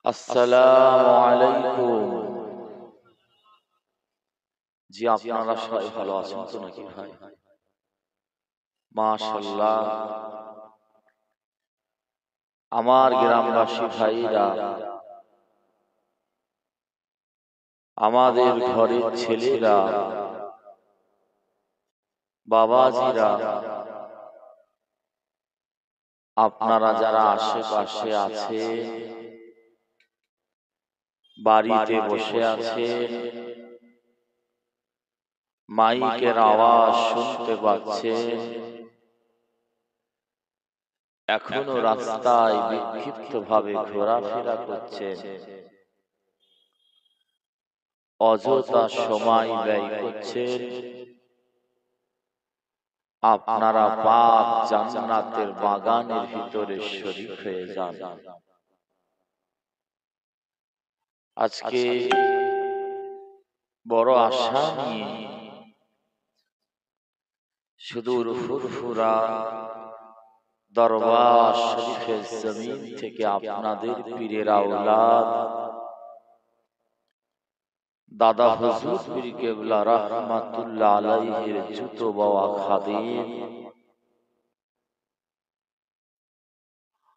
আসসালামু আলাইকুম। জি, আপনারা সবাই ভালো আছেন তো নাকি ভাই? মাশাআল্লাহ। আমার গ্রামবাসী ভাইরা, আমাদের ঘরের ছেলেরা, বাবাজিরা, আপনারা যারা আশেপাশে আছে, বাড়িতে বসে আছে, মাইকের আওয়াজ শুনতে পাচ্ছে, এখনো রাস্তায় বিক্ষিপ্ত ভাবে ঘোরাফেরা করছে, অযথা সময় ব্যয় করছেন, আপনারা পাক জান্নাতের বাগানের ভিতরে শরীক হয়ে যান। আজকে বড় আশা নিয়ে সুদূর ফুরফুরা দরবার শরীফের জমিন থেকে আপনাদের পীরের আওলাদ দাদা হুজুর পীর কেবলা রাহমাতুল্লাহ আলাইহির জুতো বাওয়া খাদিম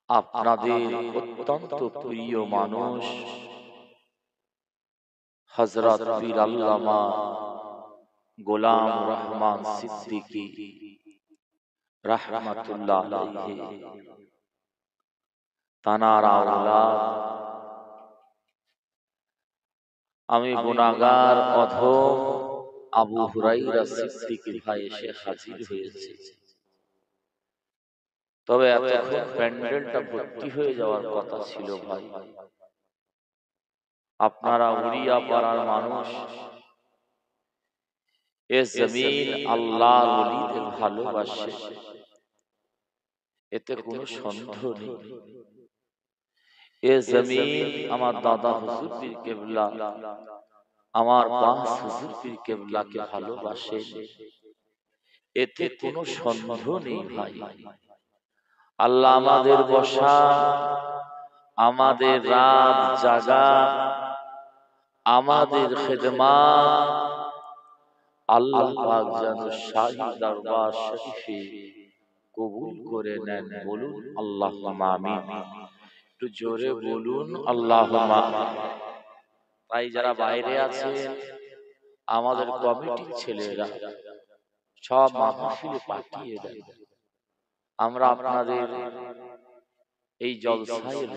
আপনাদের অত্যন্ত প্রিয় মানুষ হযরত পীর আল্লামা গোলাম রহমান সিদ্দিকী রাহমাতুল্লাহ আলাইহি তানার আওলাদ, আমি গুনাহগার অধম আবু হুরায়রা সিদ্দিকী ভাই এসে হাজির হয়েছে। তবে এতক্ষণ প্যান্ডেলটা ভর্তি হয়ে যাওয়ার কথা ছিল ভাই। আপনারা উড়িয়া পাড়ার মানুষ, এ জমিন আল্লাহর ওলিদের ভালোবাসে, এতে কোনো সন্দেহ নেই। এ জমিন আমার দাদা হুজুর পীর কেবলা, আমার পাঁচ হুজুর পীর কেবলাকে ভালোবাসে, এতে কোনো সন্দেহ নেই ভাই। আল্লাহ আমাদের বসা, আমাদের রাত জাগা, আমাদের খেদমাত আল্লাহ পাক যেন শাহী দরবার শরীফে কবুল করে নেন। বলুন আল্লাহুম্মা আমিন। একটু জোরে বলুন আল্লাহুম্মা আমিন। তাই যারা বাইরে আছেন, আমাদের কমিটির ছেলেরা সব মাহফিলে পাঠিয়ে দেন। আমরা আপনাদের এই জলসায়,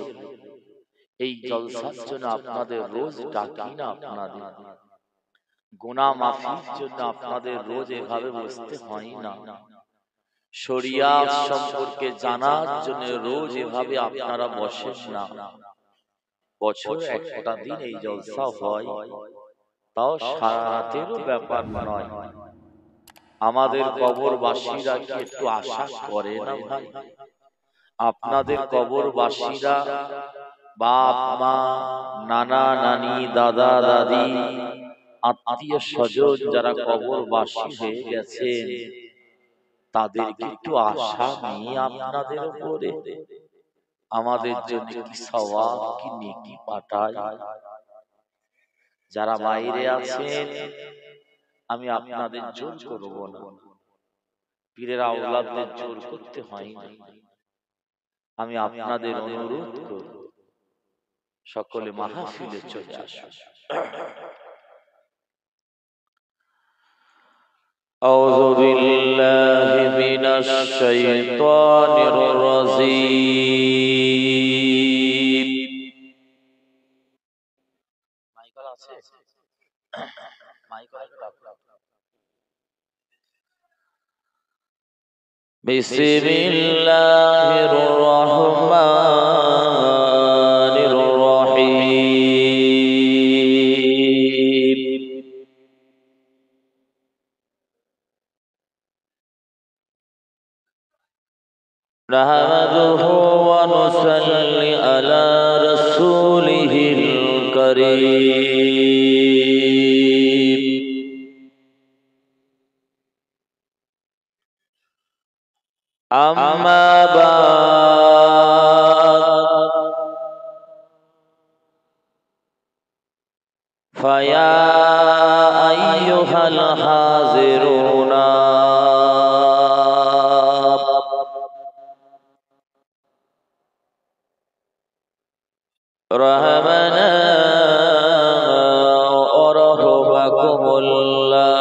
এই জলসার জন্য আপনাদের রোজ ডাকি না, আপনাদের গুনাহ মাফির জন্য আপনাদের রোজ এভাবে বসতে হয় না, শরিয়াত সম্পর্কে জানার জন্য রোজ এভাবে আপনারা বসেন না। বছরে একটা দিন এই জলসা হয়, তাও সারা রাতেরও ব্যাপার নয়। আমাদের কবরবাসীরা কি একটু আশা করে না ভাই? আপনাদের কবরবাসীরা বাপ মা, নানা নানি, দাদা দাদি, আত্মীয় স্বজন যারা কবরবাসী হয়ে গেছেন, তাদের একটু আশা নিয়ে আপনাদের উপরে আমাদের জন্য কি সওয়াব কি নেকি পাঠায়। যারা বাইরে আছেন, আমি আপনাদের জোর করব না, পীরের আওলাদদের জোর করতে হয় না। আমি আপনাদের অনুরোধ করব, সকলে মাহফিলে চলে আসুন। আউযু বিল্লাহি মিনাশ শাইতানির রাজীম। মাইক আছে? মাইক আছে? বিসমিল্লাহির রহমানির রহিম। নাহমাদুহু ওয়া নুসাল্লি আলা রাসূলিহিল কারীম। আম্মা বা'দ, فيا أيها الحاضرون رحمنا ورحمكم الله.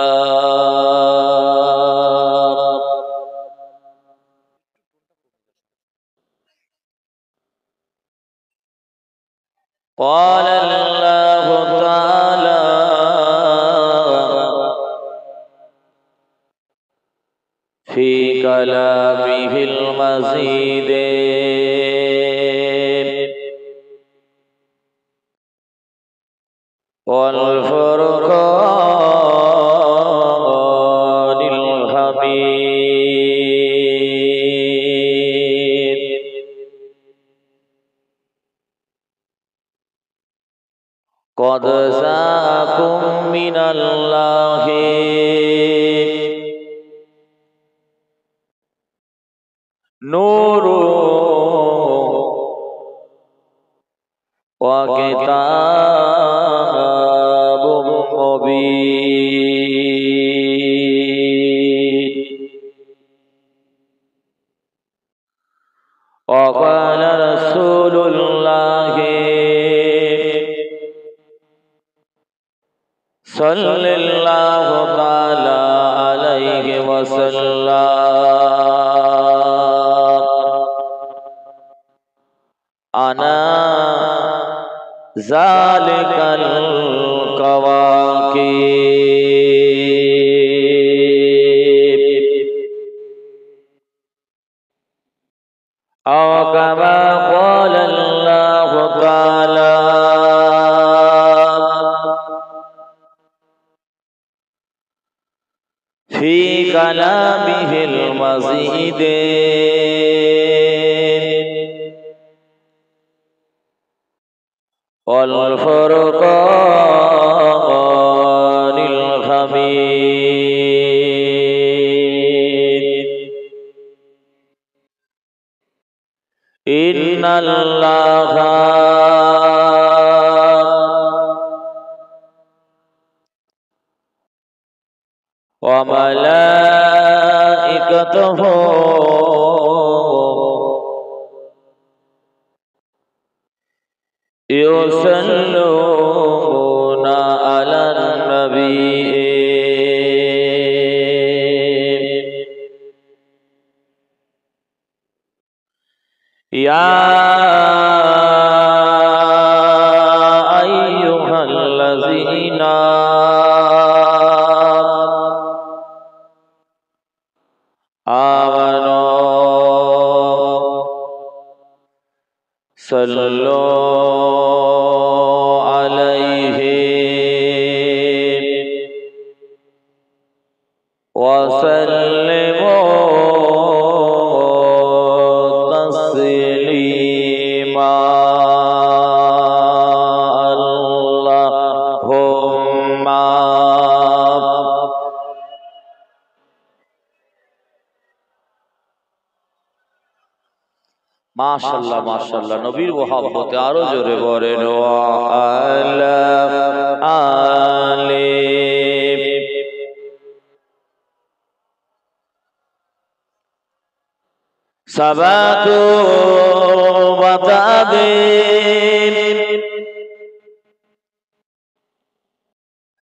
قال الله تعالى في كلامه المجيد والفرقان الحميد. قد جاءكم من الله نور وكتاب مبين. وقال رسول الله صلى الله تعالى عليه وسلم أنا ذلك الكواكب أو كما قال الله تعالى في كلامه المجيد والفرقان الحميد. إن الله وملائكته يصلون على النبي يا أيها الذين آمنوا صلوا عليه وسلموا تسليما. اللهم মাশাআল্লাহ মাশাআল্লাহ নবীর মুহাব্বতে আরো জোরে বলেন ওয়া আলা আলি। সাবাতু বাতাদিন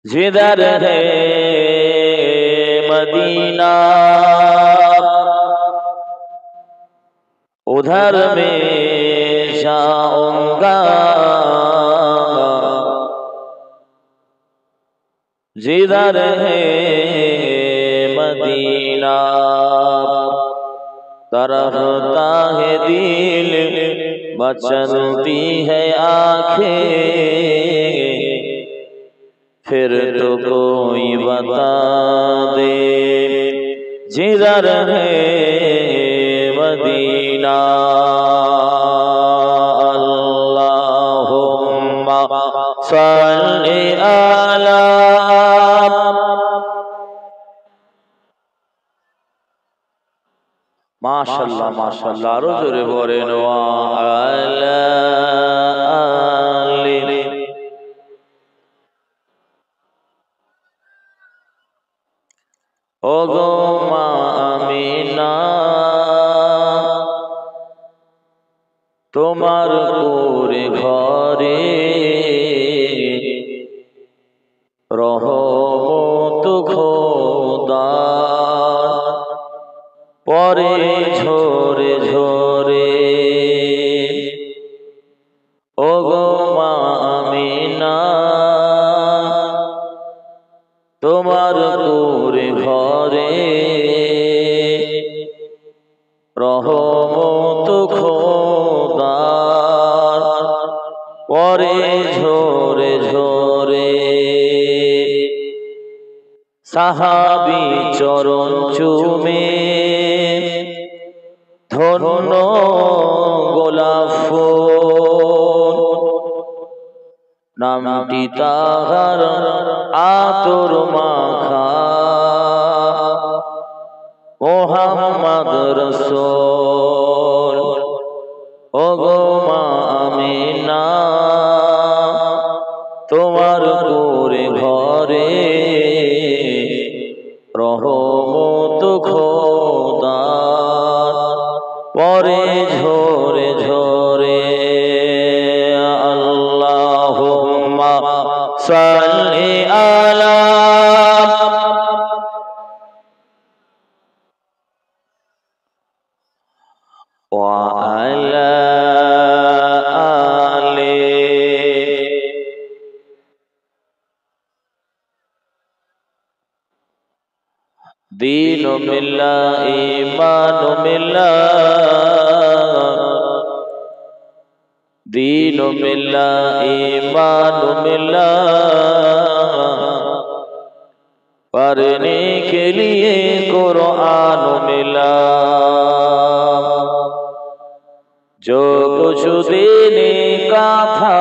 जिधर है मदीना उधर में जाऊंगा जिधर है मदीना तरफता है दिल मचलती है आँखें फिर तो कोई बता दे जिधर है मदीना। अल्लाहुम्मा सल्ली अला माशाल्लाह माशाल्लाह आरो जोरे बोलेन वा अला आली। তোমার করে ঘরে রহমত খোদার পরে ঝরে ঝরে ওগো মা আমিনা তোমার করে ঘরে রহমত খোদার পরে ঝরে ঝরে সাহাবী চরণ চুমে ধন্য গোলাপ ফুল নামটি তাহার আতর মাখা মুহাম্মদ রাসূল ওগো মা আমিনা তোমার করে ঘরে রহমত খোদার পরে ঝরে ঝরে আল্লাহুম্মা সাল্লি আলা ওয়া আলা دین ملا ایمان ملا دین ملا ایمان ملا پڑھنے کے لیے قرآن ملا جو کچھ دینے کا تھا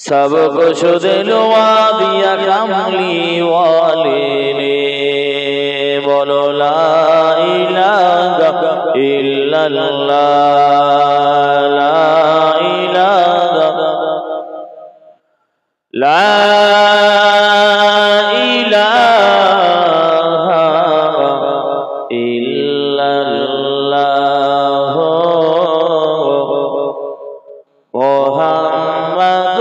سب کچھ دلوا دیا کملی والے نے بولو لا الہ الا اللہ لا الہ لا الہ الا اللہ محمد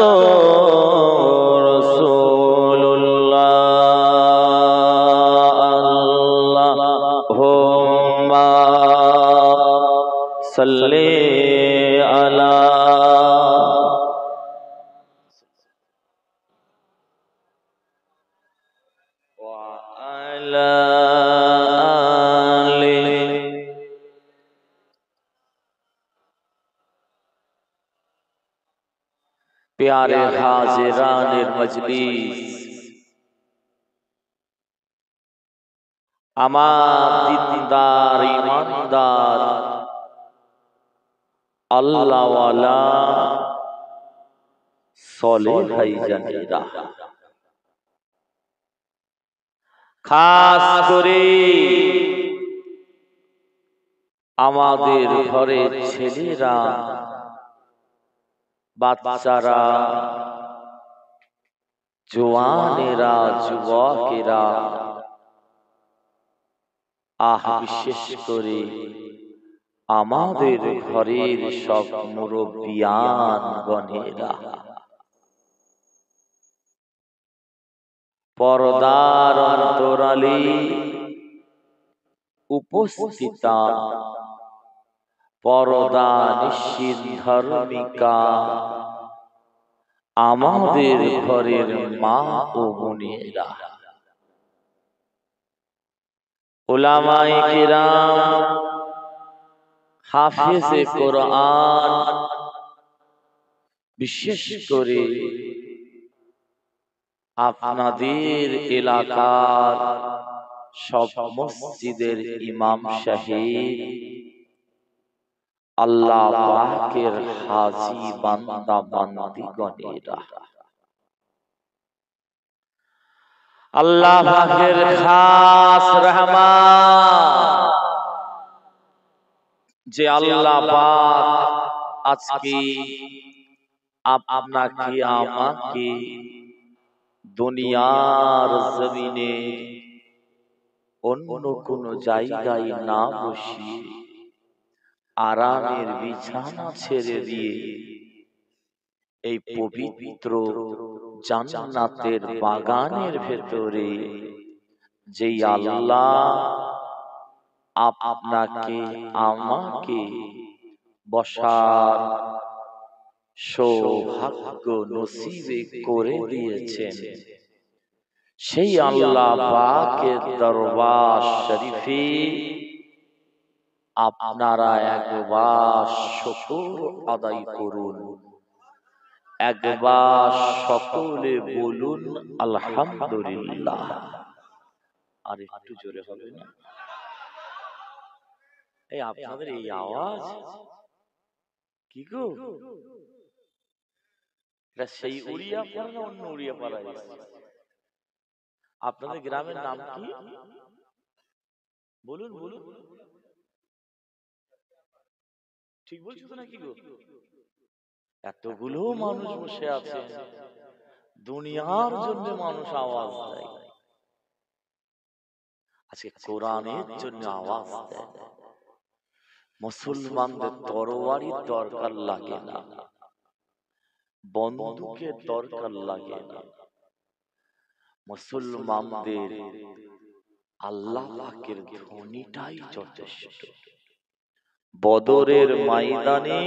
رسول اللہ اللہم صلی علی وعلی प्यारे हाजिरान मजलिस আমার দিনদার ইমানদার আল্লাহওয়ালা সলেহ ভাইজানেরা খাস করে আমাদের ঘরের ছেলেরা বাচ্চারা জওয়ানেরা যুবকেরা বিশেষ করে আমাদের ঘরের সব মুরব্বিয়ান গণেরা পর্দার অন্তরালে উপস্থিতা পর্দা নিশীথ ধার্মিকা আমাদের ঘরের মা ও বোনেরা উলামায়ে কিরাম হাফেজে কোরআন বিশেষ করে আপনাদের এলাকার সব মসজিদের ইমাম সাহেব আল্লাহ পাকের হাজী বান্দা বান্দিগণেরা আল্লাহ পাকের খাস রহমত যে আল্লাহ পাক আজকে আপনাকে আমাকে দুনিয়ার জমিনে অন্য কোন জায়গায় না বসিয়ে আরামের বিছানা ছেড়ে দিয়ে এই পবিত্র জান্নাতের বাগানের ভেতরে যেই আল্লাহ আপনাকে আমাকে বসার সৌভাগ্য নসিবে করে দিয়েছেন, সেই আল্লাহ পাকের দরবার শরীফে আপনারা একবার শুকর আদায় করুন, একবার সকলে বলুন আলহামদুলিল্লাহ। আর একটু জোরে হবে না? এই আপনাদের এই আওয়াজ কি গো? এটা সেই উড়িয়া পাড়া না অন্য উড়িয়া পাড়া? আপনাদের গ্রামের নাম কি বলুন বলুন? ঠিক বলছো তো নাকি গো? এতগুলো মানুষ বসে আছে, দুনিয়ার জন্য মানুষ আওয়াজ দেয়, আজকে কোরআনের জন্য আওয়াজ দেয়। মুসলমানদের তরবারির দরকার লাগে না, বন্দুকের দরকার লাগে না, মুসলমানদের আল্লাহ পাকের ধ্বনিটাই যথেষ্ট। বদরের ময়দানে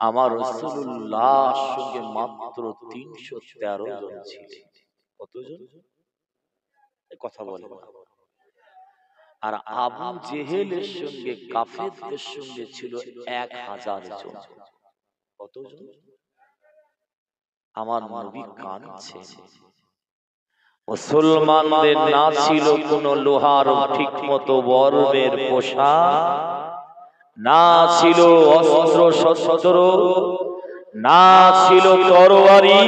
আমার রাসূলুল্লাহর সঙ্গে মাত্র ৩১৩ জন ছিলেন। কতজন? কথা বলে। আর আবু জেহেলের সঙ্গে কাফেরদের সঙ্গে ছিল ১০০০ জন। কতজন? আমার নবী কাঁদছেন। মুসলমানদের না ছিল কোন লোহার ঠিক মতো বর্মের পোশাক, না ছিল অস্ত্র শস্ত্র, না ছিল তরবারি।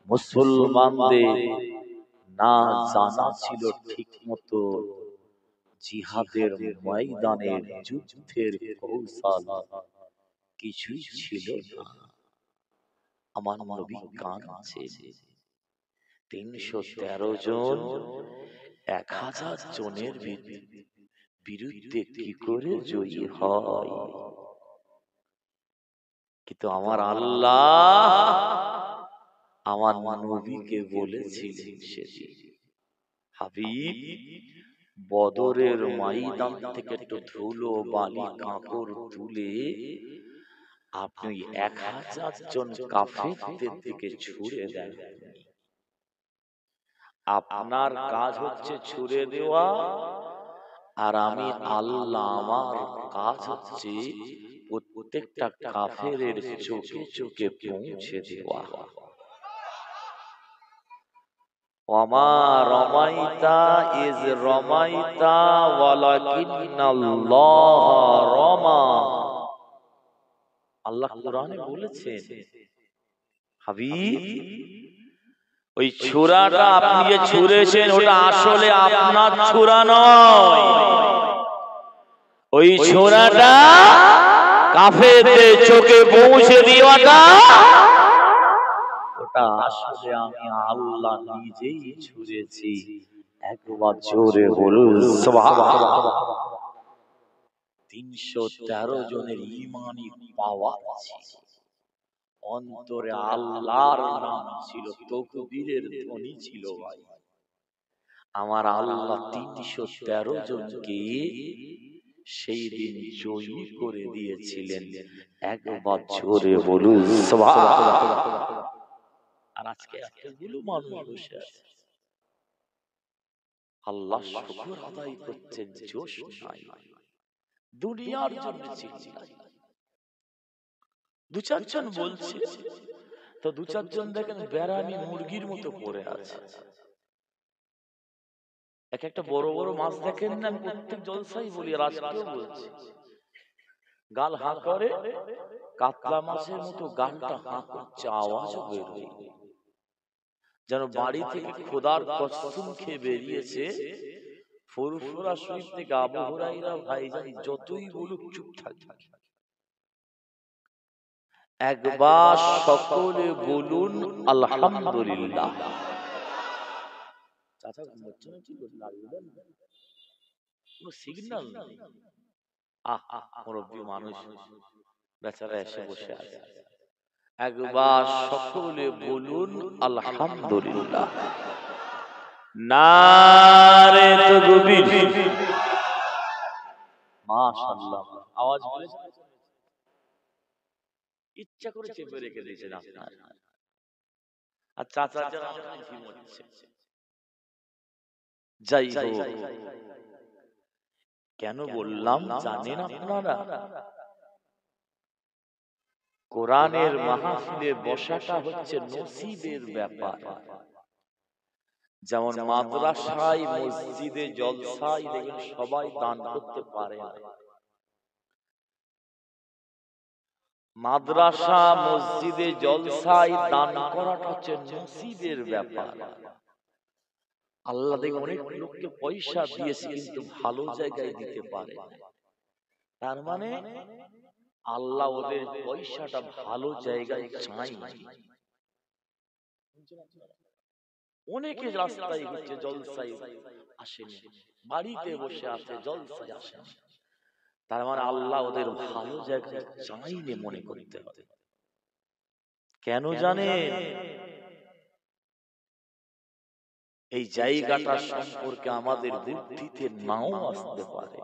মুসলমানদের না জানা ছিল ঠিক মতো জিহাদের ময়দানের যুদ্ধের কৌশল, কিছুই ছিল না। আমার নবী কাঁদছেন। ৩১৩ জন ১০০০ জনের বিরুদ্ধে কি করে জয়ী হয়? কিন্তু আমার আল্লাহ আমার নবীকে বলেছিলেন সেদিন, হাবিব, বদরের ময়দান থেকে একটু ধুলো বালি কাঁকর তুলে আপনি ১০০০ জন কাফেরদের দিকে ছুড়ে দেন। আপনার কাজ হচ্ছে ছুড়ে দেওয়া, আর আমি আল্লাহ আমার কাজ হচ্ছে প্রত্যেকটা কাফেরের চোখে চোখে পৌঁছে দেওয়া। ওমা রমাইতা ইজ রমাইতা ওয়ালাকিন্নাল্লাহ রমা। আল্লাহ কোরআনে বলেছেন, হাবিব, ওই ছোরাটা আপনি যে ছুঁড়েছেন ওটা আসলে আপনার ছোরা নয়, ওই ছোরাটা কাফেরদের চোখে পৌঁছে দেওয়াটা ওটা আসলে আমি আল্লাহ নিজেই ছুঁড়েছি। একবার জোরে বলুন সুবহানাল্লাহ। ৩১৩ জনের ঈমানি পাওয়ার ছিল, অন্তরে আল্লাহর নাম ছিল, তাকবীরের ধ্বনি ছিল। ভাই আমার আল্লাহ ৩১৩ জনকে সেই দিন জয়ী করে দিয়েছিলেন। একবার জোরে বলুন সুবহানাল্লাহ। আর আজকে এতগুলো মানুষ বসে আছে, আল্লাহ শুকর আদায় করছেন, জোশ নাই, দুনিয়ার জন্য চিন্তা। দু চারজন বলছে তো, দু চারজন দেখেন বেড়ামি মুরগির মতো পড়ে আছে। এক একটা বড় বড় মাছ দেখেন না, আমি প্রত্যেক জলসাই বলি, আর আজকেও বলছি, গাল হাঁ করে, কাতলা মাছের মতো গালটা হাঁ করছে, আওয়াজও বের হয়, যেন বাড়ি থেকে খোদার কসম খেয়ে বেরিয়েছে। ফুরফুরা শরীফ থেকে আবু হুরায়রা ভাইজান যতই বলুক চুপ থাকে। একবার সকলে বলুন আলহামদুলিল্লাহ। চাচা ঘুমোচ্ছে না, কি করছে? কোনো সিগন্যাল নেই। মুরব্বী মানুষ বেচারা এসে বসে আছে। একবার সকলে বলুন আলহামদুলিল্লাহ। নারে তাকবীর, মাশাআল্লাহ। আওয়াজ বলেছে, ইচ্ছা করে চেপে রেখে দিয়েছেন আপনার। আর চাচা যারা ঘুমোচ্ছে, যাই হোক, কেন বললাম জানেন আপনারা? কোরআনের মাহফিলে বসাটা হচ্ছে নসিবের ব্যাপার। যেমন মাদ্রাসায়, মসজিদে, জলসায় দেখেন সবাই দান করতে পারে না। মাদ্রাসা, মসজিদে, জলসায় দান করাটা হচ্ছে নসিবের ব্যাপার। আল্লাহ দেখে অনেক লোককে পয়সা দিয়েছে কিন্তু ভালো জায়গায় দিতে পারে। তার মানে আল্লাহ ওদের পয়সাটা ভালো জায়গায় চাই। অনেকে রাস্তায় হচ্ছে জলসায় আসেনি, বাড়িতে বসে আছে, জলসায় আসেনি। তার মানে আল্লাহ ওদের ভালো জায়গায় চাইনি মনে করতে হবে। কেন জানেন? এই জায়গাটা সম্পর্কে আমাদের বুদ্ধিতে নাও আসতে পারে,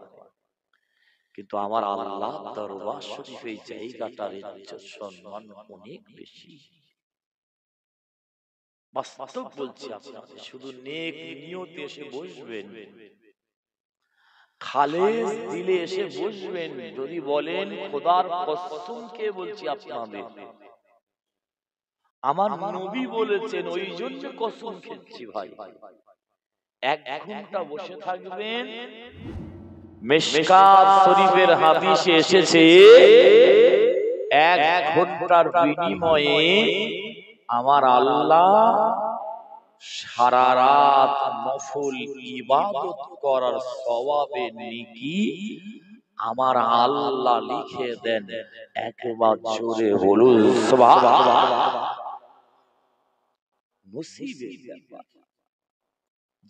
কিন্তু আমার আল্লাহ দরবার শরীফ এই জায়গাটার ইজ্জত সম্মান অনেক বেশি। বাস্তব বলছি আপনাদের, শুধু নেক নিয়তে এসে বসবেন, খালেস দিলে এসে বসবেন। যদি বলেন খোদার কসম কে বলছি আপনাদের, আমার নবী বলেছেন ওই জন্য কসম খেয়েছি ভাই, 1 ঘন্টা বসে থাকবেন। মিশকাত শরীফের হাদিসে এসেছে 1 ঘন্টার বিনিময়ে আমার আল্লাহ সারা রাত নফল ইবাদত করার সওয়াবে নেকি আমার আল্লাহ লিখে দেন। একবার জোরে বলুন সুবহানাল্লাহ। নসিবের ব্যাপার।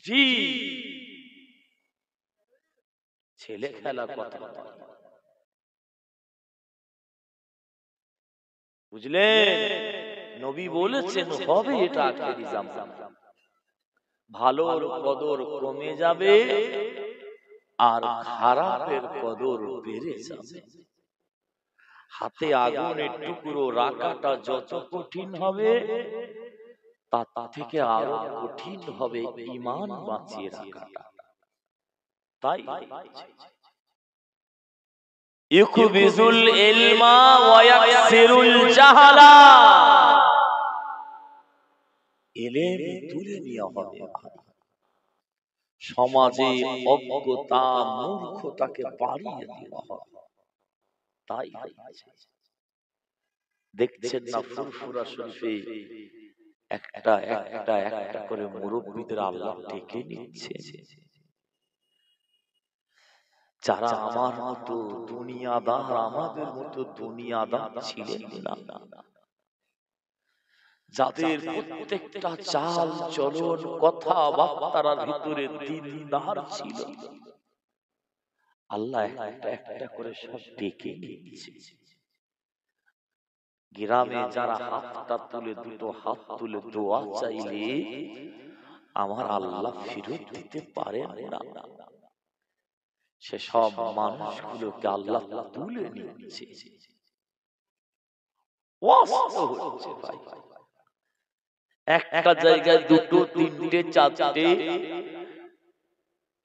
জি, ছেলে খেলা কথা বুঝলেন? নবী বলেছেন হবে এটা আখেরি জামান। ভালোর কদর কমে যাবে আর খারাপের কদর বেড়ে যাবে। হাতে আগুনের টুকরো রাখাটা যত কঠিন হবে, তা থেকে আরো কঠিন হবে ঈমান বাঁচিয়ে রাখাটা। তাই ইউকবিজুল ইলমা ওয়া ইয়াকসিরুল জাহালা, ইলম তুলে নেওয়া হবে, সমাজে অজ্ঞতা মূর্খতাকে বাড়িয়ে দেওয়া হবে। তাই দেখছেন না ফুরফুরা শরীফে একটা একটা একটা করে মুরব্বিদের আল্লাহ ডেকে নিচ্ছে, যারা আমার মতো দুনিয়াদার, আমাদের মতো দুনিয়াদার ছিলেন না, যাদের প্রত্যেকটা চাল চলন কথাবার্তার ভিতরে দিনদার ছিল, আল্লাহ একটা একটা করে সব ডেকে নিচ্ছে। গ্রামে যারা হাতটা তুলে, দুটো হাত তুলে দোয়া চাইলে আমার আল্লাহ ফিরত দিতে পারেন না, সে সব মানুষগুলোকে আল্লাহ তুলে নিচ্ছে। একটা জায়গায় দুটো তিনটে চারটে,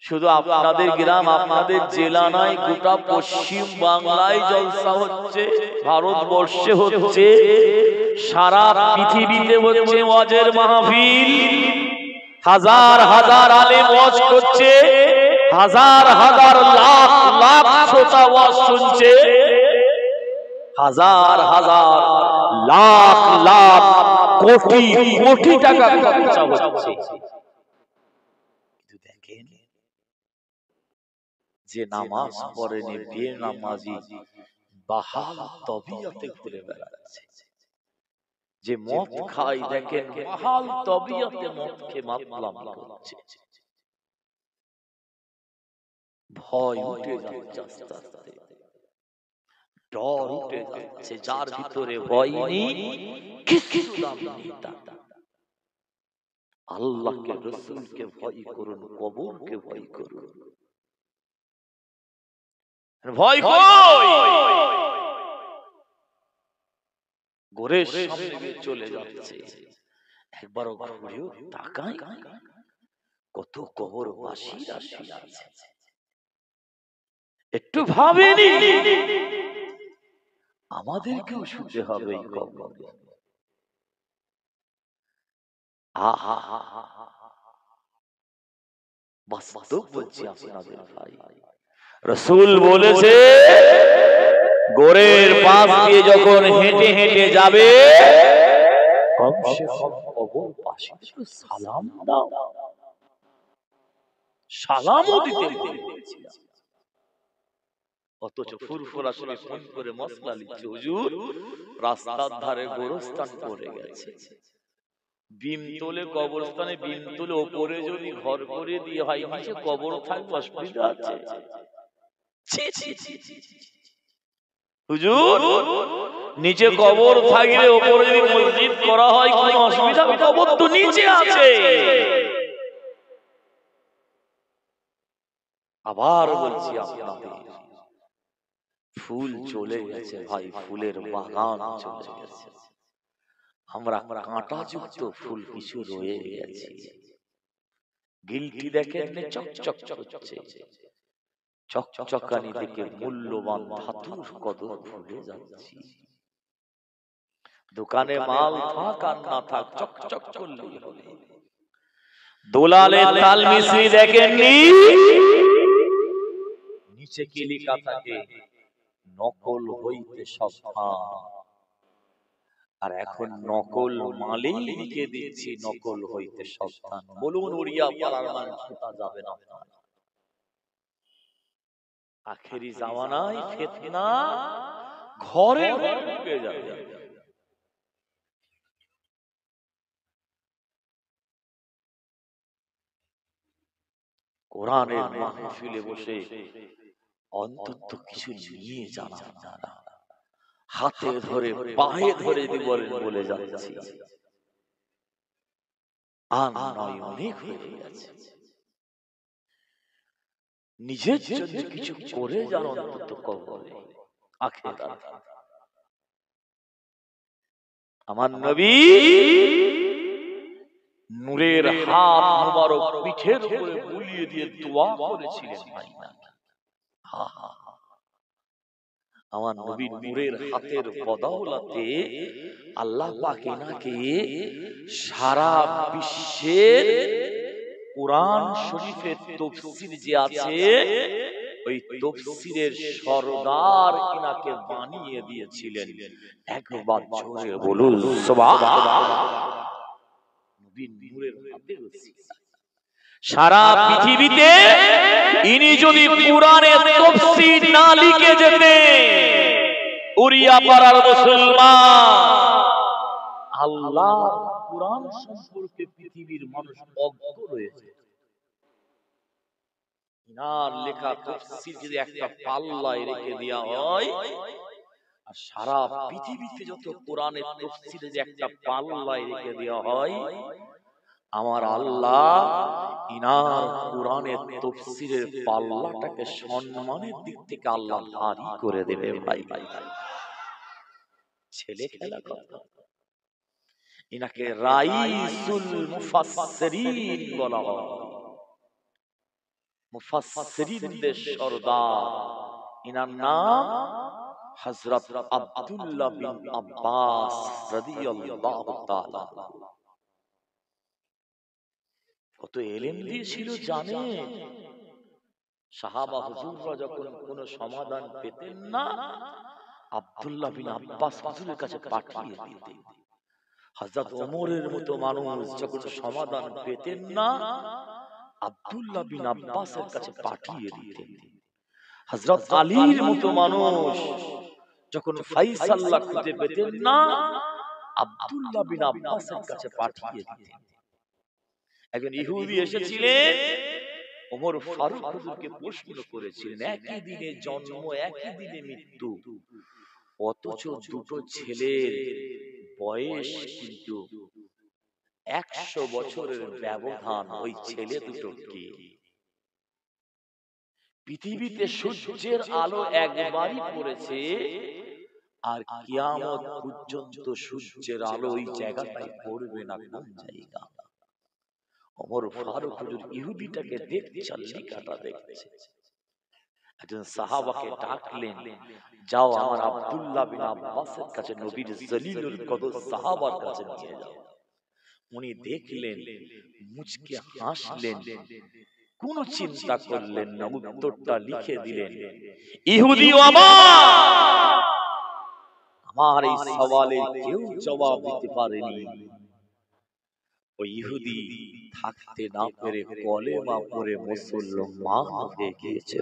শুধু আপনাদের গ্রাম আপনাদের জেলা নয়, গোটা পশ্চিম বাংলায় জলসা হচ্ছে, ভারতবর্ষে হচ্ছে, সারা পৃথিবীতে হচ্ছে ওয়াজের মাহফিল। হাজার হাজার আলেম ওয়াজ করছে, হাজার হাজার লাখ লাখ শ্রোতা ওয়াজ শুনছে, হাজার হাজার লাখ লাখ কোটি কোটি টাকা খরচা হচ্ছে। কিন্তু দেখেন, যে নামাজ পড়েনি বেনামাজি বাহাল তবিয়তে ঘুরে বেড়াচ্ছে, যে মদ খায় দেখেন বাহাল তবিয়তে মদ খেয়ে মাতলামি করছে। ভয় উঠে যাচ্ছে আস্তে আস্তে, ডর উঠে যাচ্ছে। যার ভিতরে ভয় নেই, কিছু দাম নেই তার। আল্লাহকে, রাসূলকে ভয় করুন, কবরকে ভয় করুন। ভয় কই? ঘরের সামনে দিয়ে চলে যাচ্ছে, একবারও ঘুরেও তাকায়, কত কবরবাসী রাশি আছে। একটু ভাবেনি আমাদেরকেও শুতে হবে এই কবরে। আহা, বাস্তব বলছি আপনাদের ভাই। রাসূল বলেছে, গোরের পাশ দিয়ে যখন হেঁটে হেঁটে যাবে, কমসে কম কবরবাসীকে সালাম দাও, সালামও দিতে বলেছি। অথচ ফুরফুরা শরীফ ফোন করে মশলা লিখছে, হুজুর রাস্তার ধারে গোরস্থান পড়ে গেছে, বিমতলে কবরস্থানে বিমতলে ওপরে যদি ঘর করে দিয়ে হয়, নিচে কবর থাকবে, অসুবিধা আছে? হুজুর নিচে কবর থাকলে ওপরে যদি মসজিদ করা হয় কোনো অসুবিধা? কবর তো নিচে আছে। আবার বলছি আপনাদের, ফুল চলে গেছে ভাই, ফুলের বাগান চলে গেছে, আমরা কাঁটাযুক্ত ফুল কিছু রয়ে গেছে। গিলটি দেখেন চকচক করছে, চকচকানি থেকে মূল্যবান ধাতুর কদর ভুলে যাচ্ছি। দোকানে মাল থাক আর না থাক, চকচক করলেই হবে। দোলালে তাল মিস্ত্রি দেখেননি, নিচে কি লেখা থাকে? নকল হইতে সাবধান। আর এখন নকল মালেই লিখে দিচ্ছি, নকল হইতে সাবধান। বলুন উড়িয়া পাড়ার মানুষ যাবে না? আখেরি জামানায় ফিতনা ঘরে ঘরে ঢুকে যাবে। কোরআনের মাহফিলে বসে অন্তত কিছু নিয়ে জানা না, হাতে ধরে পায়ে ধরে বলেন বলে যাচ্ছি, আর নয় অনেক হয়ে গেছে। নিজের জন্য কিছু করে যান অন্তত কবরে আখিরাত। আমার নবী নূরের হাত মুবারক পিঠের উপরে বুলিয়ে দিয়ে দোয়া করেছিলেন ভাই। আমার নবী নূরের হাতের বদৌলতে আল্লাহ পাক এনাকে সারা বিশ্বের কুরআন শরীফের তাফসীর যে আছে, ওই তাফসীরের সরদার এনাকে বানিয়ে দিয়েছিলেন। একবার জোরে বলুন সুবহানাল্লাহ। নবী নূরের হাতের সারা পৃথিবীতে ইনি যদি কুরআনের তাফসীর না লিখে যেতেন, উড়িয়া পাড়ার মুসলমান, আল্লাহ কুরআন সম্পর্কে পৃথিবীর মানুষ অজ্ঞ রয়েছে। ইনার লেখা তাফসীর যদি একটা পাল্লায় রেখে দেওয়া হয়, আর সারা পৃথিবীতে যত কোরআনের তাফসীর যদি একটা পাল্লায় রেখে দেওয়া হয়, আমার আল্লাহ ইনার কোরআনের তাফসীরের পাল্লাটাকে সম্মানের দিক থেকে আল্লাহ ভারী করে দেবে ভাই। ছেলে খেলা কথা। ইনাকে রাইসুল মুফাসসিরিন বলা হয়, মুফাসসিরিনদের সরদার। ইনার নাম হযরত আব্দুল্লাহ বিন আব্বাস রাদিয়াল্লাহু তাআলা। কত ইলম দিয়েছিল জানেন? সাহাবা হুজুররা যখন কোনো সমাধান পেতেন না, আব্দুল্লাহ বিন আব্বাস হুজুরের কাছে পাঠিয়ে দিতেন। হযরত ওমরের মতো মানুষ যখন সমাধান পেতেন না, আব্দুল্লাহ বিন আব্বাসের কাছে পাঠিয়ে দিতেন। হযরত আলীর মতো মানুষ যখন ফায়সালা খুঁজে পেতেন না, আব্দুল্লাহ বিন আব্বাসের কাছে পাঠিয়ে দিতেন। একজন ইহুদি এসেছিলেন, ওমর ফারুক হুজুরকে প্রশ্ন করেছিলেন, একই দিনে জন্ম একই দিনে মৃত্যু, অথচ দুটো ছেলের বয়স কিন্তু 100 বছরের ব্যবধান। ওই ছেলে দুটো কে? পৃথিবীতে সূর্যের আলো একবারই পড়েছে, আর কিয়ামত পর্যন্ত সূর্যের আলো ওই জায়গাটায় পড়বে না। কোন জায়গা? ওমর ফারুক হুজুর ইহুদিটাকে দেখছেন, লিকাটা দেখছে। একজন সাহাবাকে ডাকলেন, যাও আমার আব্দুল্লাহ বিন আব্বাসের কাছে, নবীর জলিলুল কদর সাহাবার কাছে নিয়ে যাও। উনি দেখলেন, মুচকে হাসলেন, কোন চিন্তা করলেন না, উত্তরটা লিখে দিলেন, ইহুদি আমার এই সওয়ালে কেউ জবাব দিতে পারেনি। ওই ইহুদি থাকতে না পেরে কলেমা পড়ে মুসলমান হয়ে গিয়েছে।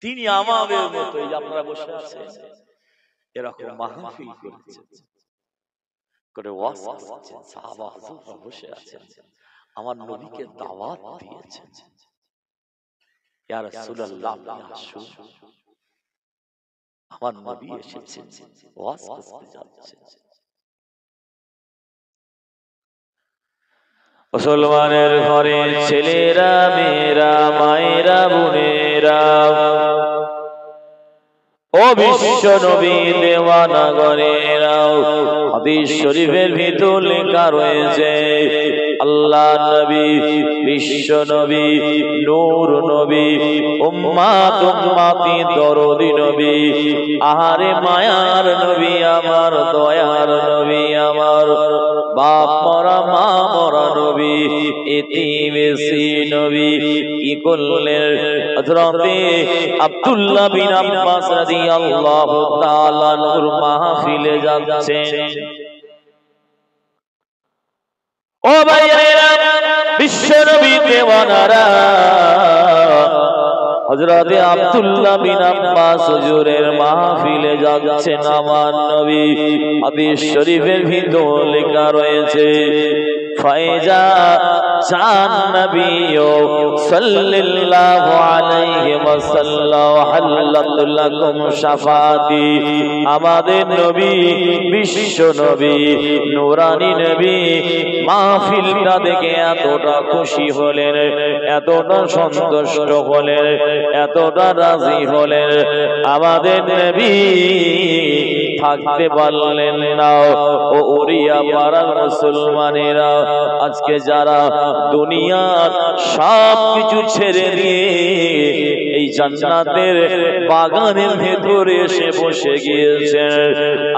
তিনি আমাদের মতোই, আপনারা বসে আছেন, এরকম মাহফিল করেছেন, করে ওয়াজ করছেন, সাহাবা হুজুররা বসে আছেন, আমার নবীকে দাওয়াত দিয়েছেন, ইয়া রাসূলুল্লাহ আপনি আসুন, আমার নবী এসেছেন, ওয়াজ করতে যাচ্ছেন। মুসলমানের ঘরে ছেলেরা, মেয়েরা, মায়েরা, বোনেরা, ও বিশ্ব নবী দেওয়ানা গণেরাও, হাদিস শরীফের ভিতর লেখা রয়েছে, আল্লাহ নবী, বিশ্ব নবী, নূর নবী, উম্মাত উম্মাতি দরদি নবী, আহারে মায়ার নবী আমার, দয়ার নবী আমার, বাপ মরা মা মরা নবী, এতিম এসি নবী, কি করলেন? হযরতে আব্দুল্লাহ বিন আব্বাস রাদিয়াল্লাহু তাআলা নূর মাহফিলে যাচ্ছেন। ও ভাইয়েরা, বিশ্ব নবী দেওয়ানারা, হযরতে আব্দুল্লাহ বিন আব্বাস হুজুরের মাহফিলে যাচ্ছেন আমার নবী। হাদিস শরীফের ভিতর লেখা রয়েছে, ফায়জা জান নবী সাল্লাল্লাহু আলাইহি ওয়াসাল্লাম হাল্লাতুল লাকুম শাফাতি, আমাদের নবী, বিশ্ব নবী, নূরানী নবী মাহফিলটা দেখে এতটা খুশি হলেন, এতটা সন্তুষ্ট হলেন, এতটা রাজি হলেন, আমাদের নবী থাকতে পারলেন না। ও ওরিয়া পাড়ার মুসলমানেরা, আজকে যারা দুনিয়ার সব কিছু ছেড়ে দিয়ে এই জান্নাতের বাগানের ভেতরে এসে বসে গিয়েছেন,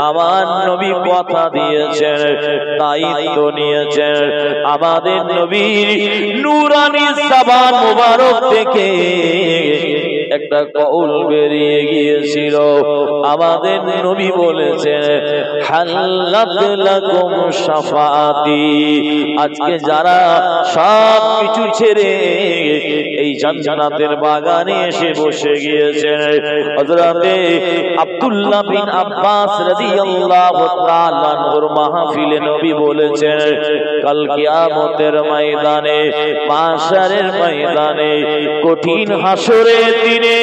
আমার নবী কথা দিয়েছেন, দায়িত্ব নিয়েছেন, আমাদের নবীর নূরানী জবান মুবারক থেকে একটা কওল বেরিয়ে গিয়েছিল, আমাদের নবী বলেছেন, হাল্লাত লাকুম শাফাতি, আজকে যারা সব কিছু ছেড়ে এই জান্নাতের বাগানে এসে বসে গিয়েছেন, হযরতে আব্দুল্লাহ বিন আব্বাস রাদিয়াল্লাহু তাআলা আনহুর মাহফিলে নবী বলেছেন, কাল কিয়ামতের ময়দানে, মাশারের ময়দানে, কঠিন হাসরের দিনে,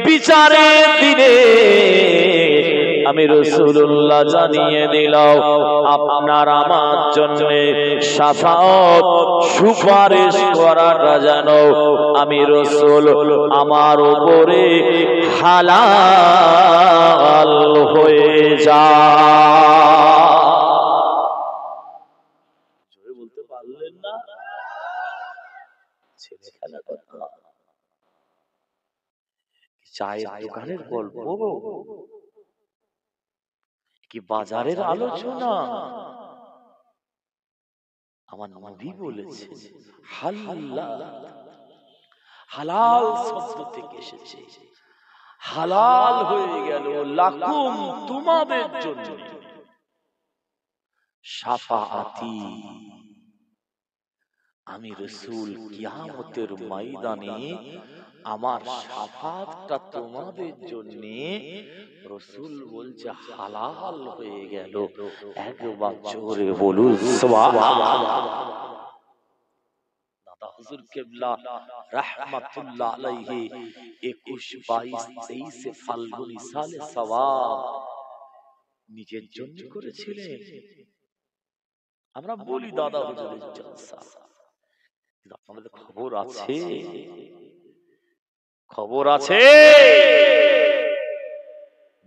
বিচারের দিনে আমি রাসূলুল্লাহ জানিয়ে দিলাম, আপনার আমার জন্য শাফাআত সুপারিশ করাটা যেন আমি রাসূল আমার উপরে হালাল হয়ে যায়। জোরে বলতে পারলেন না? ছেলে খেলা কথা, চায়ের দোকানের গল্প কি বাজারের আলোচনা? আমার নবী বলেছে, হালাল, হালাল শব্দ থেকে এসেছে, হালাল হয়ে গেল লাকুম, তোমাদের জন্য, শাফাআতি, আমি রাসূল কিয়ামতের ময়দানে আমার শাফাআতটা তোমাদের জন্য, রাসূল বলছে হালাল হয়ে গেল। একবার জোরে বলুন সুবহানাল্লাহ। হুজুর কেবলা রাহমাতুল্লাহ আলাইহি 21, 22, 23 ফাল্গুনী সালে সওয়াব নিজের জন্য করেছিলেন। আমরা বলি দাদা হুজুরের জলসা, কিন্তু আপনাদের খবর আছে? খবর আছে?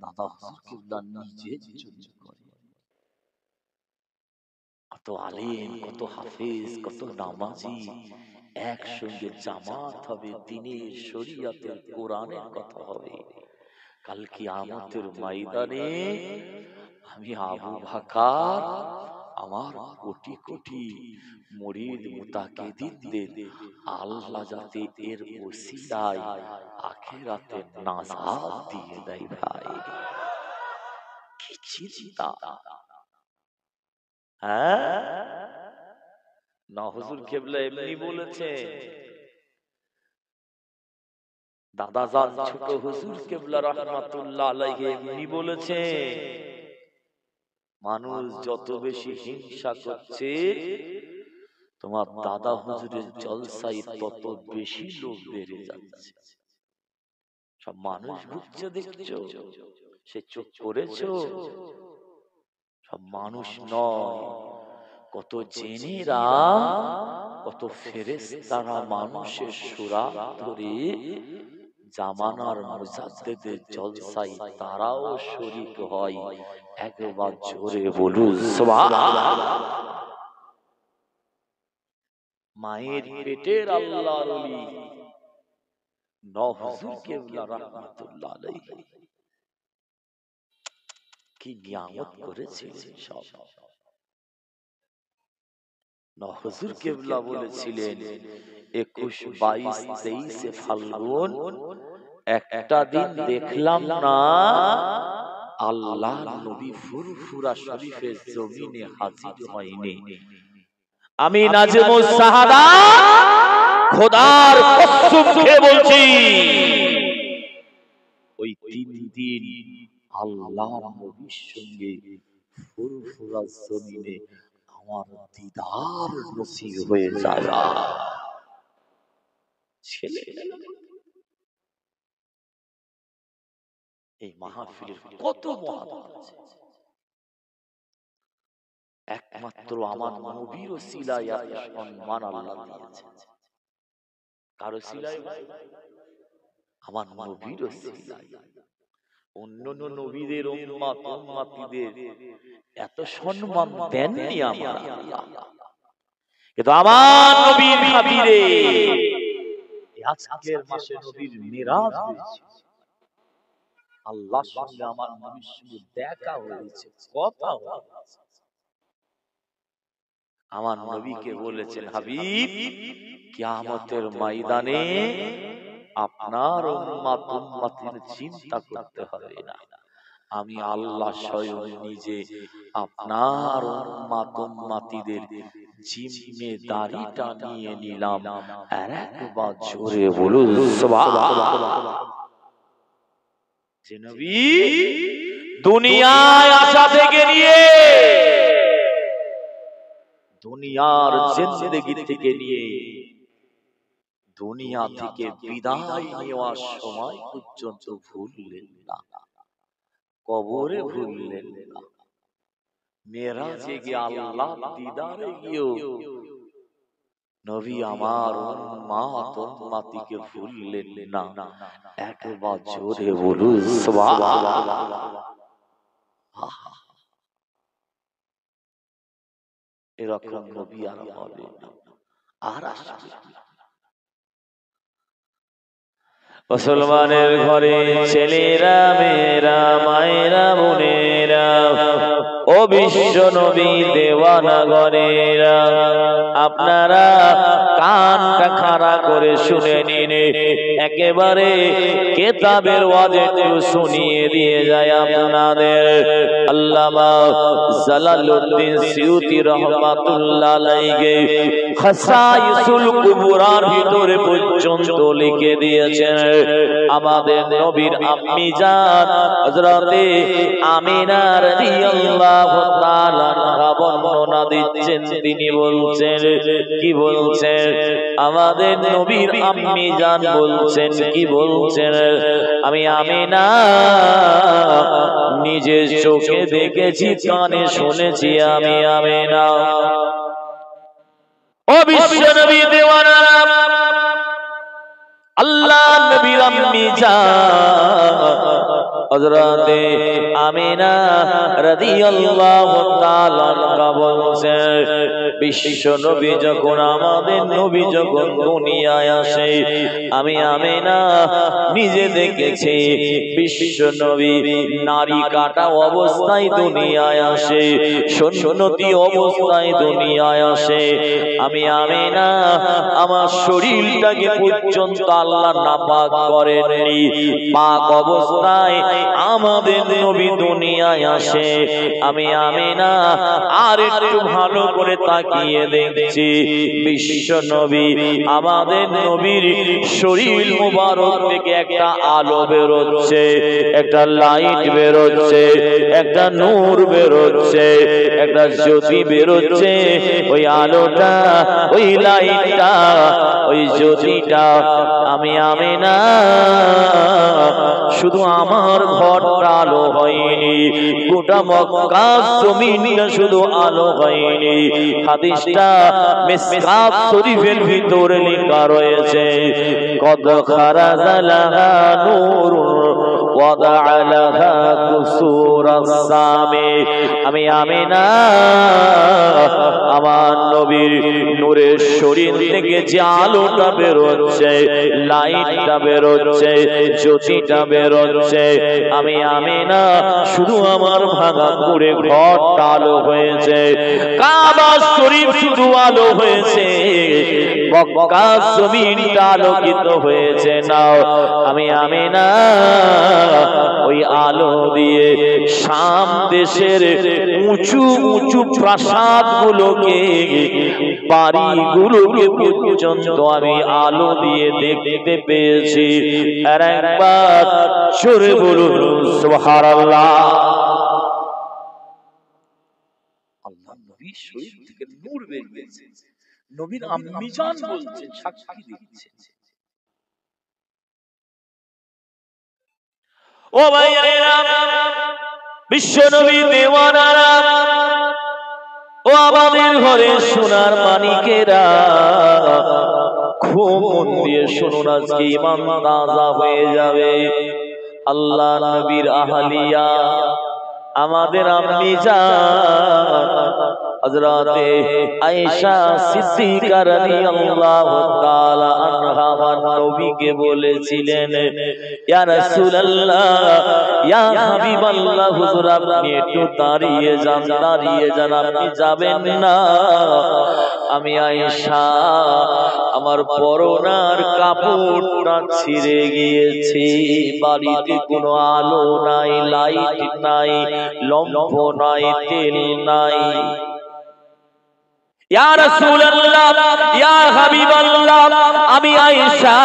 দাদা হুজুর কেবলা নিজের জন্য করে। কত আলেম, কত হাফেজ, কত নামাজি একসঙ্গে জামাত হবে, দ্বীনের শরীয়তের কোরআনের কথা হবে। কাল কিয়ামতের ময়দানে আমি আবু বকর আমার কোটি কোটি মুরিদ মুতাকিদিনদের আল্লাহ যাতে এর ওসিলায় আখিরাতে নাজাত দিয়ে দেয়। ভাই কি চিন্তা! না হুজুর কেবলা এমনি বলেছে, দাদাজান ছোট হুজুর কেবলা রাহমাতুল্লাহ আলাইহি এমনি বলেছে, মানুষ যত বেশি হিংসা করছে তোমার দাদা হুজুরের জলসায় তত বেশি লোক বেড়ে যাচ্ছে। সব মানুষ ঘুরছে দেখছো, সে চোখ করেছো? সব মানুষ নয়, কত জিনেরা, কত ফেরেশতারা মানুষের সুরাত ধরে জামানার মুজাদ্দিদের জলসায় তারাও শরীক হয়। একবার জোরে বলুন সুবহানাল্লাহ। মায়ের পেটের আল্লাহর ওলি নওহ হুজুর কেবলা রাহমাতুল্লাহ আলাইহি কি নিয়ামত করেছিলেন। সব নওহ হুজুর কেবলা বলেছিলেন 21, 22, 23 ফাল্গুন একটা দিন দেখলাম না আল্লাহ নবী ফুরফুরা শরীফের জমিনে হাজির হয়নি। আমি নাজমুস শাহাদা খোদার কসম খেয়ে বলছি, ওই 3 দিন আল্লাহ নবীর সঙ্গে ফুরফুরা জমিনে আমার দিদার নসিব হয়ে যায়। ছেলে এই মাহফিলের কত মহাত্মা আছে, একমাত্র আমার নবীর ওসিলায় এত সম্মান আল্লাহ দিয়েছেন। কার ওসিলায়? আমার নবীর ওসিলায়। অন্যান্য নবীদের উম্মত উম্মতিদের এত সম্মান দেননি আমার আল্লাহ, কিন্তু আমার নবীর খাতিরে আজকের মাসে নবীর মিরাজ হয়েছে। আল্লাহর সঙ্গে আমার নবীর সঙ্গে দেখা হয়েছে, কথা হয়েছে। আমার নবীকে বলেছেন, হাবিব কিয়ামতের ময়দানে আপনার উম্মত উম্মতির চিন্তা করতে হবে না, আমি আল্লাহ স্বয়ং নিজে আপনার উম্মত উম্মতিদের জিম্মেদারিটা নিয়ে নিলাম। আর একবার জোরে বলুন সুবহানাল্লাহ। যে নবী দুনিয়ায় আসা থেকে নিয়ে দুনিয়ার জিন্দেগি থেকে নিয়ে দুনিয়া থেকে বিদায় নেওয়ার সময় পর্যন্ত ভুললেন না, কবরে ভুললেন না, মেরাজে গিয়ে আল্লাহ দিদারে গিয়েও নবী আমার উম্মত উম্মতিকে ভুললেন না। একবার জোরে বলুন সুবহানাল্লাহ। এরকম নবী আর হবে না, আর আসবে না। মুসলমানের ঘরে ছেলেরা, মেয়েরা, মায়েরা, বোনেরা, ও বিশ্ব নবী দেওয়ানা ঘরেরা, আপনারা কানটা খাড়া করে শুনে নিন, একেবারে কিতাবের ওয়াজ একটু শুনিয়ে দিয়ে যায় আপনাদের। আল্লামা জালালউদ্দিন সিউতি রাহমাতুল্লাহ আলাইহি খাসাইসুল কুবরার ভিতরে পর্যন্ত লিখে দিয়েছেন, আমাদের নবীর আম্মি জান হযরতে আমিনা রাদিয়াল্লাহু রাদিয়াল্লাহু তাআলা আনহা বর্ণনা দিচ্ছেন, তিনি বলছেন, কি বলছেন? আমাদের নবীর আম্মি জান বলছেন, কি বলছেন? আমি আমিনা নিজের চোখে দেখেছি, কানে শুনেছি, আমি আমিনা। ও বিশ্ব নবী দেওয়ানারা, আল্লাহ নবীর আম্মি জান হযরতে আমিনা রাদিয়াল্লাহু তাআলা আনহা বলছেন, বিশ্ব নবী যখন, আমাদের নবী যখন দুনিয়ায় আসে, আমি আমিনা নিজে দেখেছি বিশ্ব নবী নারী কাটা অবস্থায় দুনিয়ায় আসে, সুন্নতি অবস্থায় দুনিয়ায় আসে। আমি আমিনা আমার শরীরটাকে পর্যন্ত আল্লাহ নাপাক করেননি, পাক অবস্থায় আমাদের নবী দুনিয়ায় আসে। আমি আমিনা আর একটু ভালো করে তাকিয়ে দেখছি, বিশ্ব নবী, আমাদের নবীর শরীর মুবারক থেকে একটা আলো বেরোচ্ছে, একটা লাইট বেরোচ্ছে, একটা নূর বেরোচ্ছে, একটা জ্যোতি বেরোচ্ছে। ওই আলোটা, ওই লাইটটা, ওই জ্যোতিটা আমি আমিনা শুধু আমার ঘরটা আলো হয়নি, গোটা মক্কা জমিনটা শুধু আলো হয়নি। হাদিসটা মিসকাত শরীফের ভিতরে লেখা রয়েছে, কদ খারাজা লাহা নূর ওয়াদা লাহা কুসুরাস সামি। আমি আমিনা আমার নবীর নূরের শরীর থেকে যে আলোটা বেরোচ্ছে, লাইটটা বেরোচ্ছে, জ্যোতিটা বেরোচ্ছে, আমি আমিনা শুধু আমার ভাঙা করে ঘরটা আলো হয়েছে, কাবা শরীফ শুধু আলো হয়েছে, মক্কা জমিনটা আলোকিত হয়েছে না। আমি আমিনা ওই আলো দিয়ে শাম দেশের উঁচু উঁচু প্রাসাদ গুলোকে, বাড়িগুলোকে পর্যন্ত আমি আলো দিয়ে দেখতে পেয়েছি। আর একবার জোরে বলুন সুবহানাল্লাহ। আল্লাহ নবীর শরীর থেকে নূর বেরিয়েছে, নবীর আম্মি জান বলছেন, সাক্ষী দিচ্ছেন। ও ভাইয়েরা, বিশ্ব নবী দেওয়ানারা, ও আমাদের ঘরে সোনার মানিকেরা, খুব মন দিয়ে শুনুন, আজকে ঈমান তাজা হয়ে যাবে। আল্লাহ নবীর আহলিয়া, আমাদের আম্মি জান হযরতে আয়েশা সিদ্দিকা রাদিয়াল্লাহু তাআলা আনহা আমার নবীকে বলেছিলেন, ইয়া রাসূলুল্লাহ, ইয়া হাবিবাল্লাহ, হুজুর আপনি একটু দাঁড়িয়ে যান, দাঁড়িয়ে যান, আপনি যাবেন না। আমি আয়েশা, আমার পরনার কাপড়টা ছিঁড়ে গিয়েছে, বাড়িতে কোনো আলো নাই, লাইট নাই, লম্ফ নাই, তেল নাই। ইয়া রাসূলুল্লাহ, ইয়া হাবিবাল্লাহ, আমি আয়েশা,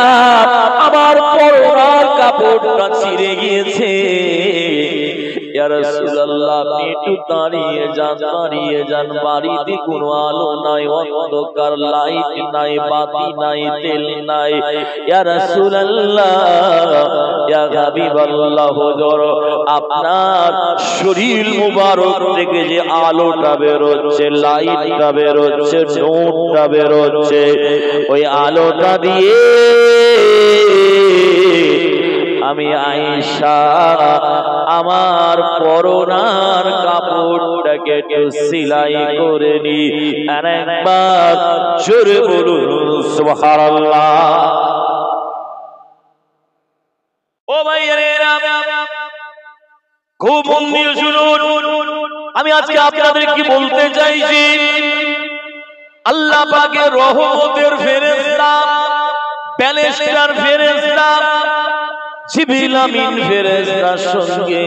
আমার পরনার কাপড়টা ছিঁড়ে গিয়েছে। ইয়া রাসূলুল্লাহ, আপনি একটু দাঁড়িয়ে যান, দাঁড়িয়ে যান, বাড়িতে কোনো আলো নাই, অন্ধকার, লাইট নাই, বাতি নাই, তেল নাই। ইয়া রাসূলুল্লাহ, ইয়া হাবিবাল্লাহ, হুজুর আপনার শরীর মুবারক থেকে যে আলোটা বেরোচ্ছে, লাইটটা বেরোচ্ছে, নূরটা বেরোচ্ছে, ওই আলোটা দিয়ে আমি আয়েশা আমার পরনার কাপড়টাকে একটু সেলাই করে নি। আর একবার জোরে বলুন সুবহানাল্লাহ। ও ভাইয়েরা, খুব মন দিয়ে শুনুন, আমি আজকে আপনাদের কি বলতে চাইছি, আল্লাহ পাকের রহমতের ফেরেশতা, প্যালেস্টার ফেরেশতা, জিবরিল আমিন ফেরেশতার সঙ্গে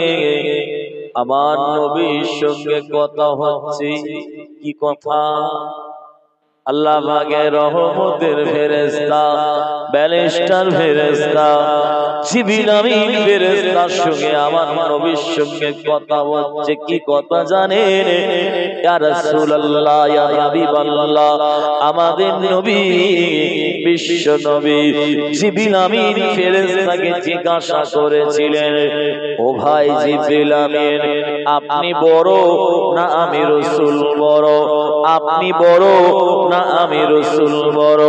আমার নবীর সঙ্গে কথা হচ্ছে। কি কথা? আল্লাহ পাকের রহমতের ফেরেশতা, প্যালেস্টার ফেরেশতা, জিবরিল আমিন ফেরেশতার সঙ্গে আমার নবীর সঙ্গে কথা হচ্ছে। কি কথা জানেন? ইয়া রাসূলুল্লাহ, ইয়া হাবিবাল্লাহ, আমাদের নবী, বিশ্ব নবী জিবরিল আমিন ফেরেশতাকে জিজ্ঞাসা করেছিলেন, ও ভাই জিবরিল আমিন, আপনি বড় না আমি রাসূল বড়? আপনি বড় না আমি রাসূল বড়?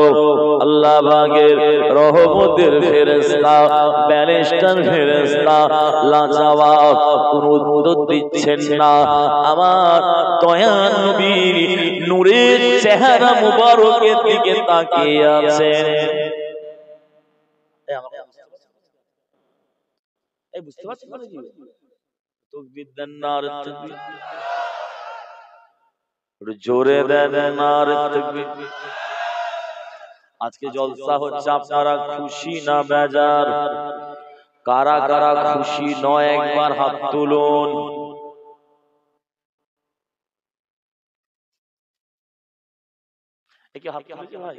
আল্লাহ পাকের রহমতের ফেরেশতা, ব্যারিস্টার ফেরেশতা লাজবাব কোনো উত্তর দিচ্ছেন না। আমার দয়ার নবীর নূরের চেহারা মুবারকের দিকে তাকিয়ে আছেন। এই বুঝতে পারছেন না কি? তাকবীর দেন, নারে তাকবীর, জোরে দেন, নারে তাকবীর। আজকে জলসা হচ্ছে, আপনারা খুশি না বেজার? কারা কারা খুশি নয় একবার হাত তুলুন। ভাই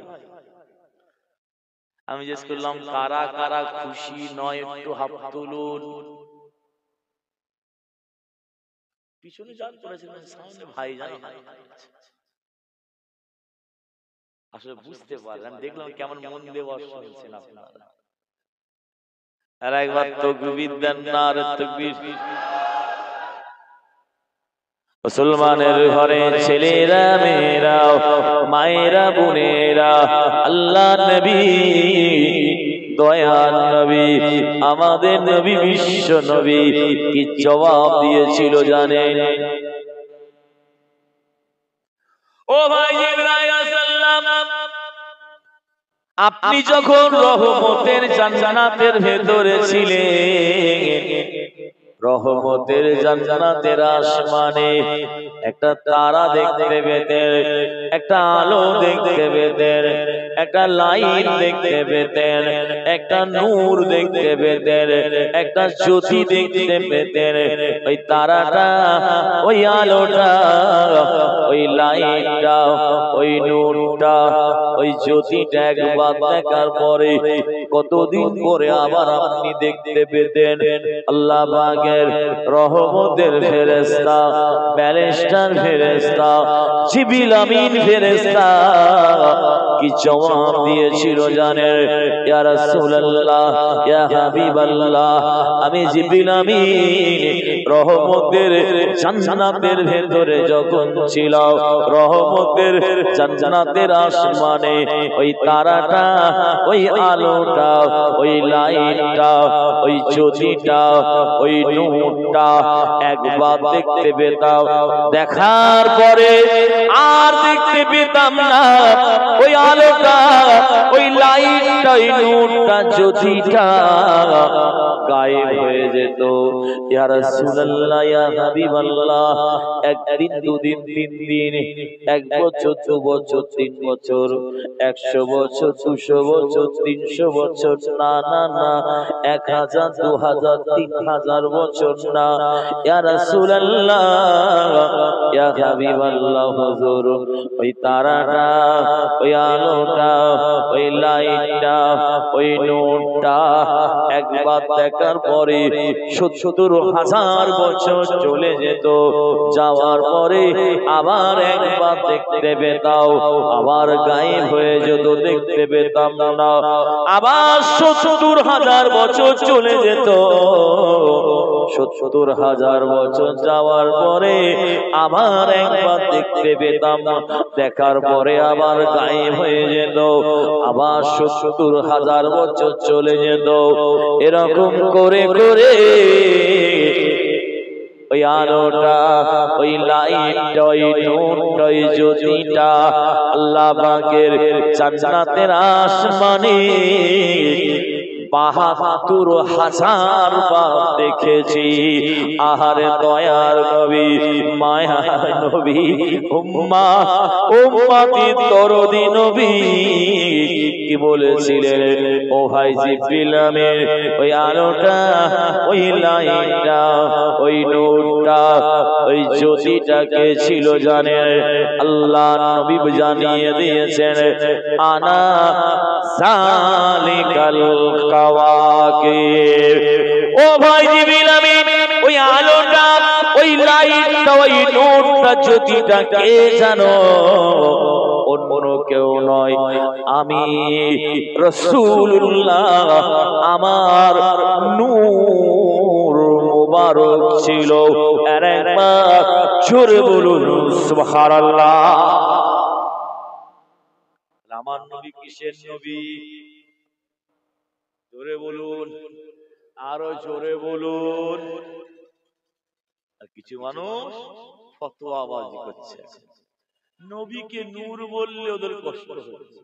আমি জিজ্ঞেস করলাম কারা কারা খুশি নয়, একটু হাত তুলুন। পিছনে যান করেছিলেন, সামনে ভাই জান আসলে বুঝতে পারলাম, দেখলাম কেমন মন দিয়ে শুনছেন আপনারা। আর একবার তাকবীর দেন, নারে তাকবীর। মুসলমানের ঘরে ছেলেরা মেয়েরা মায়েরা বোনেরা আল্লাহ নবী দয়ার নবী আমাদের নবী বিশ্ব নবী কি জবাব দিয়েছিল জানেন? ও ভাই জিবরাইল সাল্লাম, আপনি যখন রহমতের জান্নাতের ভেতরে ছিলেন, রহমতের জান্নাতের আসমানে একটা তারা দেখতে পেতেন, একটা আলো দেখতে পেতেন, একটা লাইট দেখতে পেতেন, একটা নূর দেখতে পেতেন, একটা জ্যোতি দেখতে পেতেন। ওই তারাটা, ওই আলোটা, ওই লাইটটা, ওই নূরটা, ওই জ্যোতিটা একবার দেখার পরে কতদিন পরে আবার আপনি দেখতে পেতেন। আল্লাহ পাকের রহমতের ফেরেশতা, ব্যারিস্টার ফেরেশতা, জিবরিল আমিন ফেরেশতা কি জবাব দিয়েছিল জানেন? ইয়া রাসূলুল্লাহ, ইয়া হাবিবাল্লাহ, আমি জিবরিল আমিন রহমতের জান্নাতের ভেতরে যখন ছিলাম, রহমতের জান্নাতের আসমানে ওই তারাটা, ওই আলোটা, ওই লাইটটা, ওই জ্যোতিটা, ওই নূরটা একবার দেখতে পেতাম। দেখার পরে আর দেখতে পেতাম না। ওই আলোটা, ওই লাইটটা, ওই নূরটা, জ্যোতিটা গায়েব হয়ে যেত। ইয়া রাসূলুল্লাহ, ইয়া হাবিবাল্লাহ, একদিন, দুদিন, তিন দিন, এক বছর, 2 বছর, 3 বছর, 100 বছর, 200 বছর, 300 বছর, না না না, 1000, 2000, 3000 বছর না। ইয়া রাসূলুল্লাহ, ইয়া হাবিবাল্লাহ, হুজুর ওই তারাটা, ওই আলোটা, ওই লাইটটা, ওই নূরটা একবার দেখার পরে 70,000 বছর চলে যেত। যাওয়ার পরে আবার একবার দেখতে পেতাম, আবার গায়েব হয়ে যেত, দেখতে পেতাম না। আবার 70,000 বছর চলে যেত। 70,000 বছর যাওয়ার পরে আবার একবার দেখতে পেতাম, দেখার পরে আবার গায়েব হয়ে যেত। আবার 70,000 বছর চলে যেত। এরকম করে করে ওই আলোটা, ওই লাইটটা, ওই নূরটা, ওই জ্যোতিটা আল্লাহ পাকের জান্নাতের আসমানে ৭২,০০০ বার দেখেছি। আহারে দয়ার নবী, মায়ার নবী, উম্মতি দরদি নবী কি বলেছিলেন? ও ভাই জিবরিল আমিন, ওই আলোটা, ওই লাইটটা, ওই নূরটা, আলোটা ওই জ্যোতিটাকে ছিল জানেন আল্লাহ নবী জানিয়ে দিয়েছেন আনা জালিকাল কাওয়াকিব। ও ভাই জিবরিল আমিন ওই আলোটা ওই লাইটটা ওই নূরটা জ্যোতিটা কে জানো? অন্য কেউ নয়, আমি রাসূলুল্লাহ। আমার নূর মুবারক ছিল। আর একবার জোরে বলুন সুবহানাল্লাহ। আমার নবী কিসের নবী? জোরে বলুন, আরো জোরে বলুন। আর কিছু মানুষ ফতোয়াবাজি করছে, নবীকে নূর বললে ওদের কষ্ট হচ্ছে,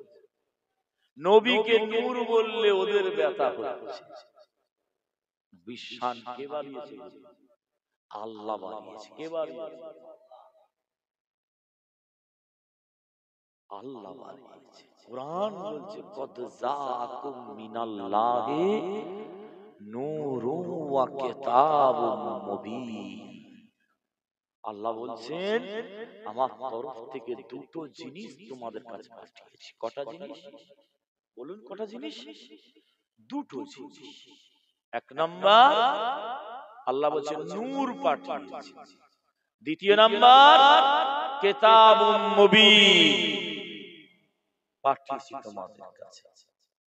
নবীকে নূর বললে ওদের ব্যথা হচ্ছে। বিশ্বাস কে বাড়িয়েছে? আল্লাহ বাড়িয়েছে। কে বাড়িয়েছে? আল্লাহ বাড়িয়েছে। কুরআন বলছে কদ জাআকুম মিনাল্লাহি নূরুন ওয়া কিতাবুম মুবিন। আল্লাহ বলছেন আমার তরফ থেকে দুটো জিনিস তোমাদের কাছে পাঠিয়েছি। কটা জিনিস বলুন? কটা জিনিস? দুটো জিনিস। এক নাম্বার আল্লাহ বলছেন নূর পাঠিয়েছি। দ্বিতীয় নাম্বার কিতাবুম মুবিন পাঠিয়েছি তোমাদের কাছে।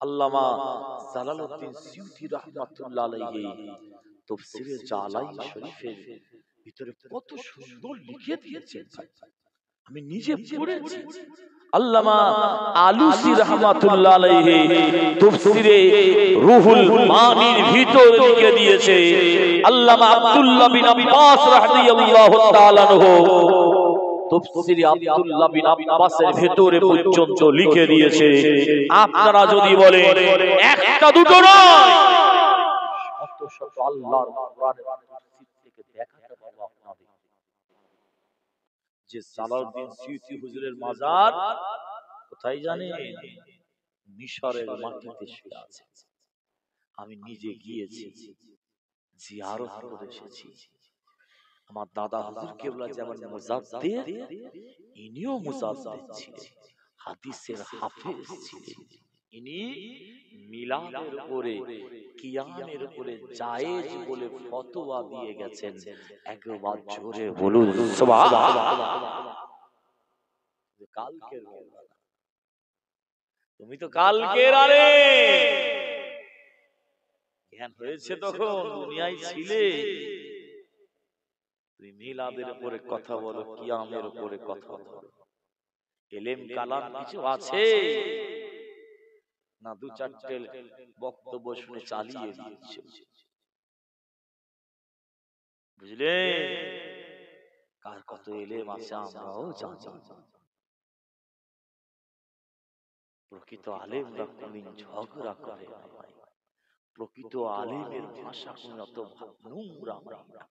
আল্লামা জালালউদ্দিন সিউতি রাহমাতুল্লাহ আলাইহি তাফসীরে জালালাইন শরীফের ভিতরে কত সুন্দর লিখে দিয়েছেন, আমি নিজে পড়েছি। আল্লামা আলুসি রাহমাতুল্লাহ আলাইহি তাফসীরে রুহুল মানির ভিতর লিখে দিয়েছে। আল্লামা আব্দুল্লাহ বিন আব্বাস রাদিয়াল্লাহু তাআলা আনহু তাফসীরে আব্দুল্লাহ বিন আব্বাসের ভিতরে পর্যন্ত লিখে দিয়েছে। আপনারা যদি বলেন একটা দুটো নয়, শত শত আল্লাহর কোরআনের তাফসীর থেকে দেখাতে পারবো আপনাদের যে জালালউদ্দিন সিউতি হুজুরের মাজার কোথায় জানেন? মিশরের মাটিতে শুয়ে আছে। আমি নিজে গিয়েছি, জিয়ারত করে এসেছি। আমার দাদা হুজুর কেবলা যেমন মুজাদ্দিদ, ইনিও মুজাদ্দিদ ছিলেন, হাদিসের হাফেজ ছিলেন। ইনি মিলাদের উপরে কিয়ামের উপরে জায়েজ বলে ফতোয়া দিয়ে গেছেন। একবার জোরে বলুন সুবহানাল্লাহ। কালকের তুমি তো কালকের, আরে জ্ঞান হয়েছে তখন দুনিয়ায় ছিলে। তুমি মিলাদের উপরে কথা বলো, কিয়ামের উপরে কথা বলো। এলেম কালাম কিছু আছে না? দু চারটে বক্তব্য শুনে চালিয়ে দিচ্ছে, বুঝলে? কার কত এলেম আছে আমরাও জানি। প্রকৃত আলেমরা কোনদিন ঝগড়া করে না ভাই। প্রকৃত আলেমের ভাষা কোন অত নোংরা না।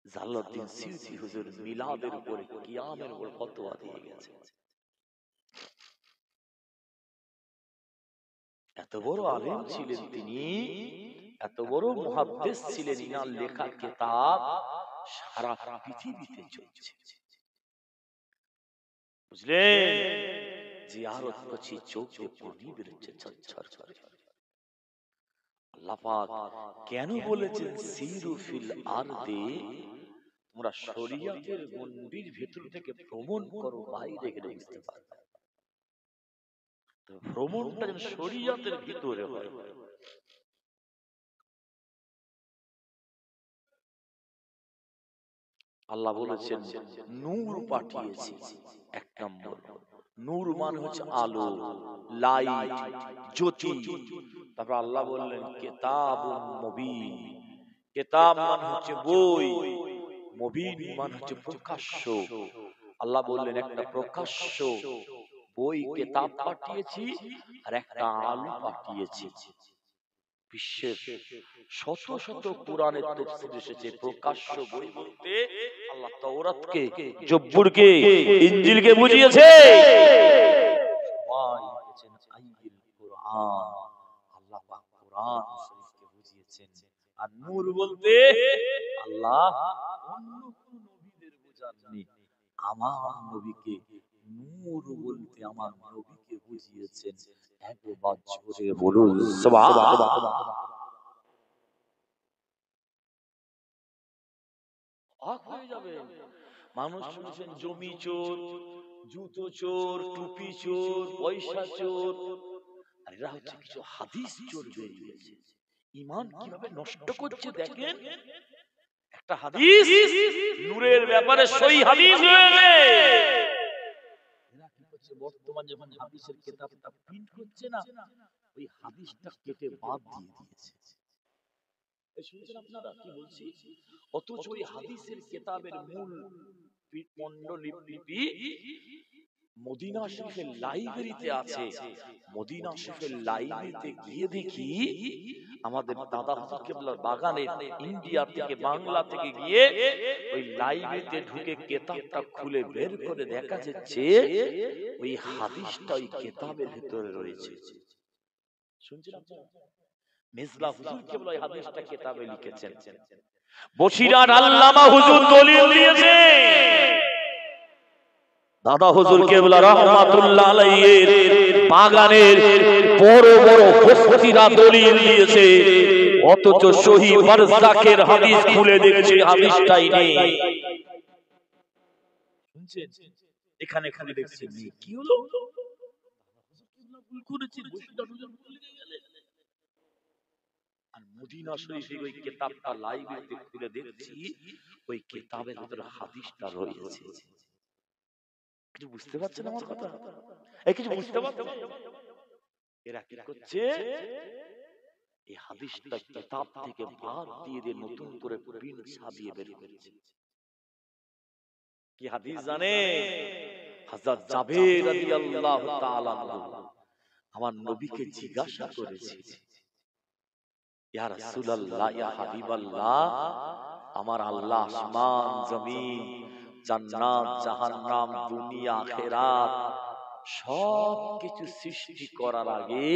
জালালউদ্দিন সিউতি হুজুর মিলাদের উপরে কিয়ামের উপর ফতোয়া দিয়ে গেছে। এত বড় আলেম ছিলেন তিনি, এত বড় মুহাদ্দিস ছিলেন। ইনার লেখা কিতাব সারা পৃথিবীতে চলছে, বুঝলেন? জিয়ারত করছি, চোখে পানি বেরোচ্ছে ঝরঝর করে। আল্লাহ পাক কেন বলেছেন সিরু ফিল আরদি? তোমরা শরীয়তের গণ্ডির ভিতর থেকে ভ্রমণ করো, বাইরে গেলে বুঝতে পারবে। তো ভ্রমণটা যেন শরীয়তের ভিতরে হয়। আল্লাহ বলেছেন নূর পাঠিয়েছি। এক নম্বর নূর মানে হচ্ছে আলো, লাইট, জ্যোতি। তারপর আল্লাহ বললেন কিতাবুম মুবিন। কিতাব মানে হচ্ছে বই, মুবিন মানে হচ্ছে প্রকাশ্য। আল্লাহ বললেন একটা প্রকাশ্য বই কিতাব পাঠিয়েছি, আর একটা আলো পাঠিয়েছি। বিশ্বের শত শত কোরআনের তাফসীর এসেছে প্রকাশ্য বই বলতে আল্লাহ তাওরাতকে, জব্বুরকে, ইনজিলকে বুঝিয়েছে। সবাই লিখেছেন আইয়ুল কুরআন, আল্লাহ পাক কোরআন শরীফকে বুঝিয়েছেন। আর নূর বলতে আল্লাহ অন্য কোন নবীদের বোঝাননি, আমার নবীকে নূর বলতে আমার নবীকে বুঝিয়েছেন। একবার জোরে বলুন সুবহানাল্লাহ। অবাক হয়ে যাবে। মানুষ শুনছেন জমি চোর, জুতো চোর, টুপি চোর, পয়সা চোর, আর এরা হচ্ছে কিছু হাদিস চোর বেরিয়েছে। ঈমান কিভাবে নষ্ট করছে দেখেন। একটা হাদিস নূরের ব্যাপারে সহি হাদিস রয়েছে, এরা কি করছে বর্তমানে যখন হাদিসের কিতাবটা প্রিন্ট করছে না, ওই হাদিসটা কেটে বাদ দিয়ে দিয়েছে। এই শুনছেন আপনারা কি বলছি? অথচ ওই হাদিসের কিতাবের মূল মণ্ডলিপি মদিনা শরীফের লাইব্রেরিতে আছে। মদিনা শরীফের লাইব্রেরিতে গিয়ে দেখি আমাদের দাদা হুজুর কেবলার বাগানে ইন্ডিয়া থেকে বাংলা থেকে গিয়ে ওই লাইব্রেরিতে ঢুকে কিতাবটা খুলে বের করে দেখা যাচ্ছে ওই হাদিসটা ওই কিতাবের ভিতরে রয়েছে। শুনছেন আপনারা? মিজলা হুজুর কেবল ওই হাদিসটা কিতাবে লিখেছেন। বসিরার আল্লামা হুজুর দলিল দিয়েছে। দাদা হুজুর কেবলা রাহমাতুল্লাহ আলাইহির বাগানের বড় বড় হস্তিরা দলিল দিয়েছে, অথচ সহিহ বারজাকের হাদিস খুলে দেখছে হাদিসটাই নেই। শুনছেন? এখানে খালি দেখছেন নেই। কি হলো? ভুল করেছে, বসিরার হুজুর ভুলে গেলেন। আর মদিনা শরীফের ওই কিতাবটা লাইব্রেরিতে খুলে দেখছি ওই কিতাবের ভিতরে হাদিসটা রয়েছে। কিছু বুঝতে পারছেন আমার কথা? এই কিছু বুঝতে পারছেন? এরা কি করছে? এই হাদিসটা কিতাব থেকে বাদ দিয়ে দিয়ে নতুন করে প্রিন্ট ছাপিয়ে বের করেছে। কি হাদিস জানে? হযরত জাবের রাদিয়াল্লাহু তাআলা আমার নবীকে জিজ্ঞাসা করেছে, ইয়া রাসূলুল্লাহ, ইয়া হাবিবাল্লাহ, আমার আল্লাহ আসমান জমিন, জান্নাত জাহান্নাম, দুনিয়া আখিরাত সব কিছু সৃষ্টি করার আগে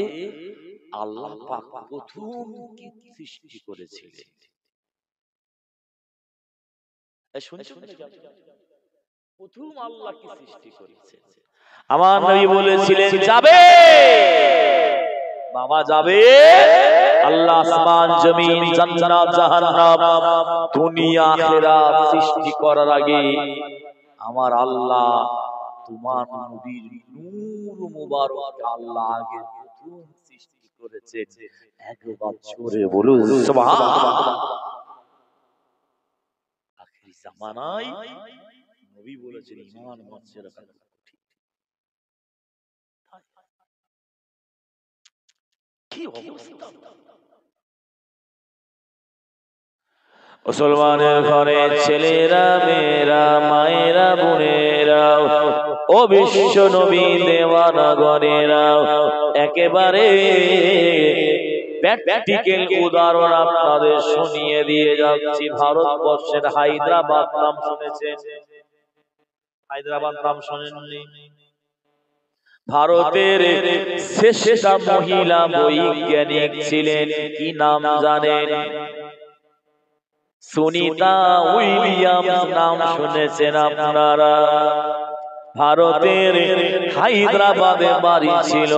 আল্লাহ পাক প্রথম কি সৃষ্টি করেছিলেন? এই শুনেছেন? প্রথম আল্লাহ কি সৃষ্টি করেছেন? আমার নবী বলেছিলেন যাবে বাবা যাবে, আল্লাহ আসমান জমিন জান্নাত জাহান্নাম দুনিয়া আখিরাত সৃষ্টি করার আগে আমার আল্লাহ তোমার নবীর নূর মুবারক আল্লাহ আগে প্রথম সৃষ্টি করেছেন। একবার জোরে বলুন সুবহানাল্লাহ। আখির জামানায় নবী বলেছেন ঈমান মানছে রাখা কঠিন। কি অবস্থা! মুসলমানের ঘরে ছেলেরা মেয়েরা মায়েরা বোনেরা ও বিশ্ব নবী দেওয়ানা গণেরা একেবারে প্র্যাকটিক্যাল উদাহরণ আপনাদের শুনিয়ে দিয়ে যাচ্ছি। ভারতবর্ষের হায়দ্রাবাদ নাম শুনেছেন? হায়দ্রাবাদ নাম শোনেননি? ভারতের শ্রেষ্ঠ মহিলা বৈজ্ঞানিক ছিলেন, কি নাম জানেন? সুনিতা উইলিয়ামস নাম শুনেছেন আপনারা? ভারতের হায়দ্রাবাদে বাড়ি ছিল।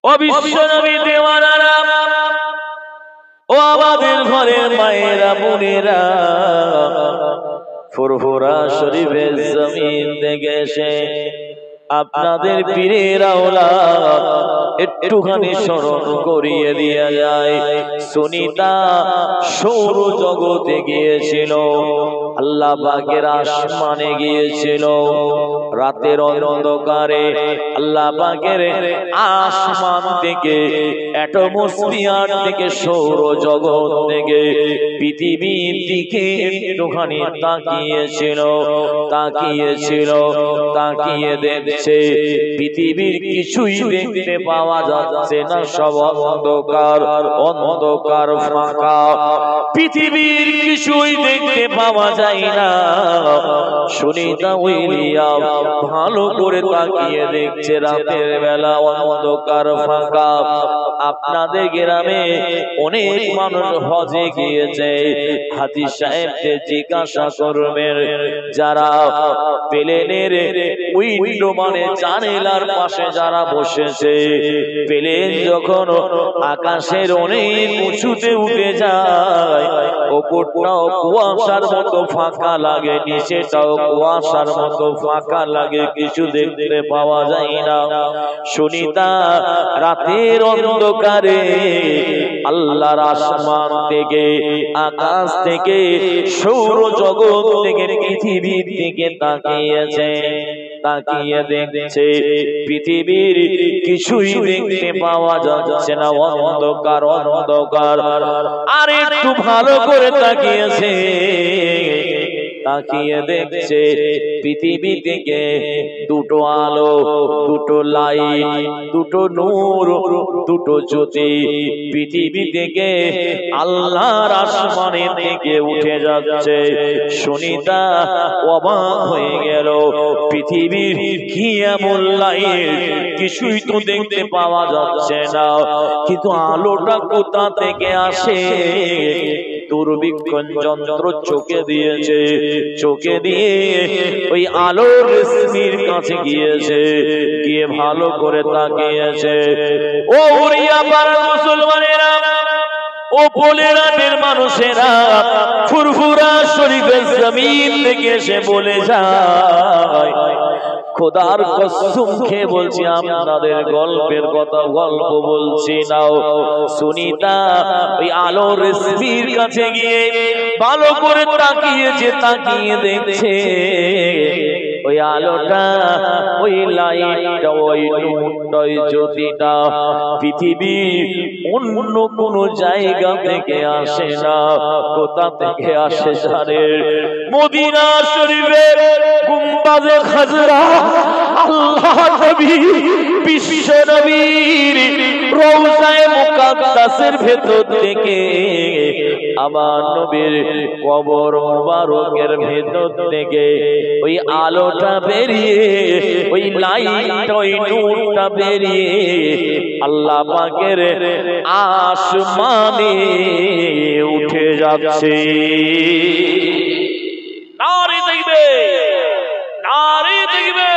ও বিশ্বনবী দেওয়ানারা ও আমাদের ঘরের মায়েরা বোনেরা, ফুরফুরা শরীফের জমিন থেকে এসে আপনাদের পীরের আওলাদ একটুখানি স্মরণ করিয়ে দিয়ে যায়। সুনিতা সৌর জগতে গিয়েছিল, আল্লাহ পাকের আসমানে গিয়েছিল। রাতের অন্ধকারে আল্লাহ পাকের আসমান থেকে, অ্যাটমসফিয়ার থেকে, সৌর জগৎ থেকে পৃথিবীর দিকে একটুখানি তাকিয়ে দেখছে পৃথিবীর কিছুই দেখতে পাওয়া পাওয়া যাচ্ছে না, সব অন্ধকার অন্ধকার ফাঁকা, পৃথিবীর কিছুই দেখতে পাওয়া যায় না। সুনিতা উইলিয়াম ভালো করে তাকিয়ে দেখছে, রাতের বেলা অন্ধকার ফাঁকা। আপনাদের গ্রামে অনেক মানুষ হজে গিয়েছে, হাজী সাহেবদের জিজ্ঞাসা করবেন, যারা প্লেনের উইন্ডো মানে জানালার পাশে যারা বসেছে, প্লেন যখন আকাশের অনেক উঁচুতে উঠে যায়, ওপরটাও কুয়াশার মতো ফাঁকা লাগে, নিচেটাও কুয়াশার মতো ফাঁকা লাগে, কিছু দেখতে পাওয়া যায় না। সুনিতা রাতের অন্ধকারে আল্লাহর আসমান থেকে, আকাশ থেকে, সৌরজগৎ থেকে, পৃথিবীর দিকে তাকিয়েছে, তাকিয়ে দেখছে, পৃথিবীর কিছুই দেখতে পাওয়া যাচ্ছে না, অন্ধকার অন্ধকার। আর একটু ভালো করে তাকিয়েছে, তাকিয়ে দেখছে পৃথিবী থেকে দুটো আলো, দুটো লাইট, দুটো নূর, দুটো জ্যোতি পৃথিবী থেকে আল্লাহর আসমানের দিকে উঠে যাচ্ছে। সুনিতা অবাক হয়ে গেল, পৃথিবীর কি এমন লাইট, কিছুই তো দেখতে পাওয়া যাচ্ছে না, কিন্তু আলোটা কোথা থেকে আসে? দূরবীক্ষণ যন্ত্র চোখে দিয়েছে, চোখে দিয়ে ওই আলোর রশ্মির কাছে গিয়েছে, গিয়ে ভালো করে তাকিয়েছে। ও উড়িয়া পাড়া মুসলমানেরা, ও পোলেরাটের মানুষেরা, ফুরফুরা শরীফের জমিন থেকে এসে বলে যায়, খোদার কসম খেয়ে বলছি, আপনাদের গল্পের কথা গল্প বলছি নাও। সুনিতা ওই আলোর রশ্মির কাছে গিয়ে ভালো করে তাকিয়েছে, তাকিয়ে দেখছে ওই আলোটা, ওই লাইটটা, ওই নূরটা, ওই জ্যোতিটা পৃথিবীর অন্য কোন জায়গা থেকে আসে না। কোথা থেকে আসে জানে? মদিনা শরীফের গুম্বাজে খাজরা, আল্লাহ নবী বিশ্ব নবীর রওজায়ে মুকাদ্দাসের ভেতর থেকে, আমার নবীর কবর মোবারকের ভেতর থেকে ওই আলোটা বেরিয়ে, ওই লাইটটা, ওই নূরটা বেরিয়ে আল্লাহ পাকের আসমানে উঠে যাচ্ছে। নারী দেখবে, নারী দেখবে,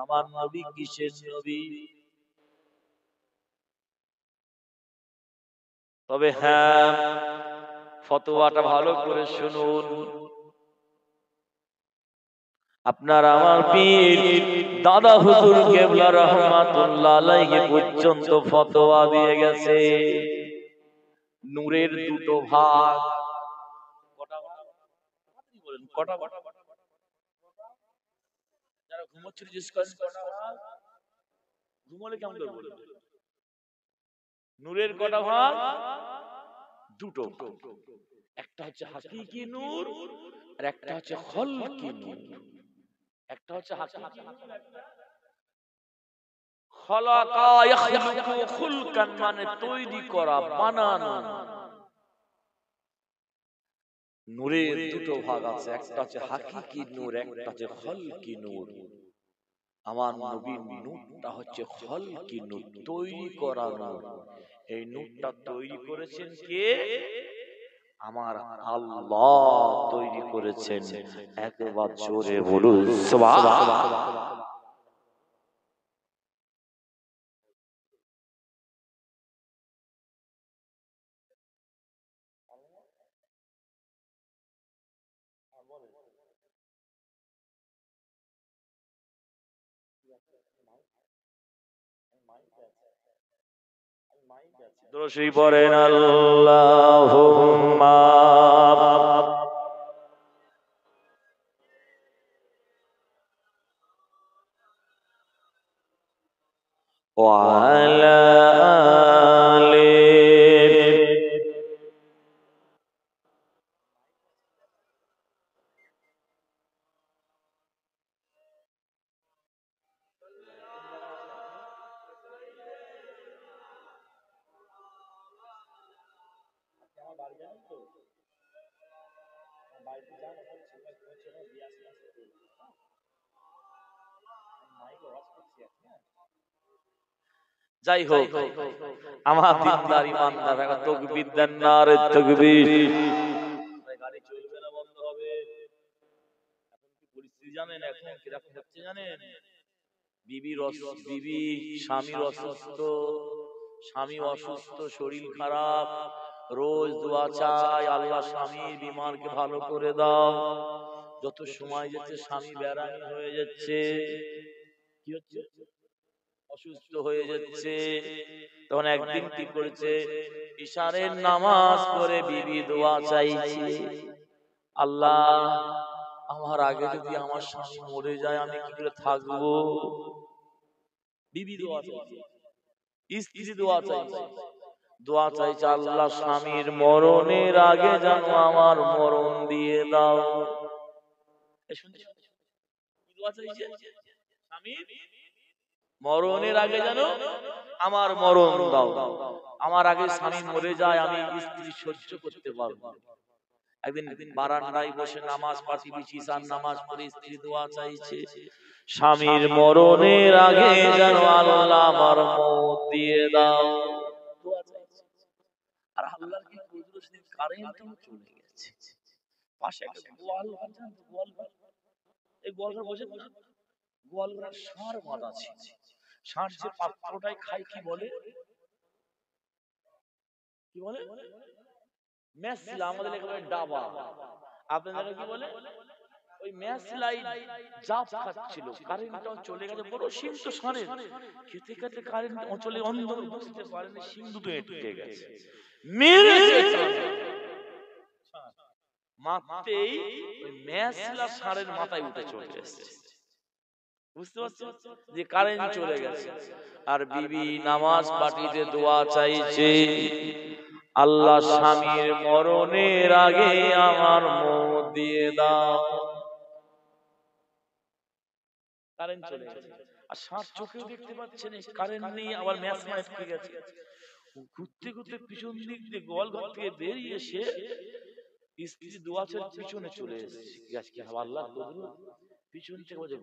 আমার নবী কিসের নবী? তবে হ্যাঁ, ফতোয়াটা ভালো করে শুনুন। আপনার আমার পীর দাদা হুজুর কেবলা রহমাতুল্লাহ আলাইহি পর্যন্ত ফতোয়া দিয়ে গেছে, নূরের দুটো ভাগ। কটা ভাগ বলেন? কটা ভাগ? যারা ঘুমোচ্ছিল জিজ্ঞেস করেন কটা ভাগ? ঘুমোলে কেমন করে বলবেন? নূরের কটা ভাগ? দুটো ভাগ। একটা হচ্ছে হাকিকি নূর, আর একটা হচ্ছে খলকি নূর। একটা হচ্ছে হাকিকি নূর, খলাকা ইয়াখলুকু খুলকান মানে তৈরি করা, বানানো। নূরের দুটো ভাগ আছে, একটা হচ্ছে হাকিকি নূর, একটা হচ্ছে খলকি নূর। আমার নবীর নূরটা হচ্ছে খলকি নূর, তৈরি করা নূর। এই নূরটা তৈরি করেছেন কে? আমার আল্লাহ তৈরি করেছেন। একবার জোরে বলুন সুবহানাল্লাহ। দরুদ পড়েন আল্লাহুম্মা ওয়া আলা আলি। যাই হোক, আমার দিনদার ইমানদার ভাইরা তাকবীর দেন, নারে তাকবীর। গাড়ি চলবে না, বন্ধ হবে। এখন কি পরিস্থিতি জানেন? এখন কিরকম হচ্ছে জানেন? বিবি স্বামীর অসুস্থ, স্বামী অসুস্থ, শরীর খারাপ, রোজ দোয়া চাই, আল্লাহ স্বামীর বিমারকে ভালো করে দাও। যত সময় যাচ্ছে স্বামী বেরামি হয়ে যাচ্ছে, কি হচ্ছে? অসুস্থ হয়ে যাচ্ছে। তখন একদিন কি করেছে? ইশারের নামাজ পড়ে বিবি দোয়া চাইছে, আল্লাহ আমার আগে যদি আমার স্বামী মরে যায় আমি কি করে থাকবো? বিবি দোয়া চাইছে, স্ত্রী দোয়া চাইছে, দোয়া চাইছে আল্লাহ স্বামীর মরণের আগে যেন আমার মরণ দিয়ে দাও। দোয়া চাইছে স্বামীর মরণের আগে যেন আমার মরণ দাও, আমার আগে স্বামী মরে যায় আমি স্ত্রী সহ্য করতে পারবো। একদিন বারান্দায় বসে নামাজ পাঠি বিছিসান নামাজ পড়ে স্ত্রী দোয়া চাইছে, স্বামীর মরণের আগে যেন আল্লাহ আমার মওত দিয়ে দাও। দোয়া চাইছে। আর আল্লাহর কি কুদরত, সেদিন কারেন্টও চলে গেছে। পাশে একটা গোয়ালঘর, এই গোয়ালঘর বসে গোয়ালঘরের ষাঁড় বাঁধা ছিল। ষাঁড় যে পাত্রটাই খায় কি বলে? কি বলে? মেসলা, আমাদের এখানে ডাবা, আপনাদের কি বলে? ওই মেসলাই জাপ খাচ্ছিল, কারেন্টটাও চলে গেছে। বড় সিং তো ষাঁড়ের, খেতে খেতে কারেন্ট অঞ্চলে অন্ধকার বুঝতে পারেনি, সিং দুটো এঁটকে গেছে, মেরেছে মারতেই ওই মেসলা ষাঁড়ের মাথায় উঠে চলে এসেছে। বুঝতে পারছো যে কারেন্ট চলে গেছে। আর বিবি নামাজ পাঠিতে দোয়া চাইছে, আল্লাহ স্বামীর মরণের আগে আমার মওত দিয়ে দাও। কারেন্ট চলে গেছে, আর ষাঁড় চোখেও দেখতে পাচ্ছে না, কারেন্ট নেই, আবার ম্যাচ মাইট হয়ে গেছে। ঘুরতে ঘুরতে পিছন দিক দিয়ে গোয়ালঘর থেকে বেরিয়ে এসে স্ত্রী দোয়া চাইতে পিছনে চলে এসেছে। আজকে আল্লাহ পিছন থেকে বলছে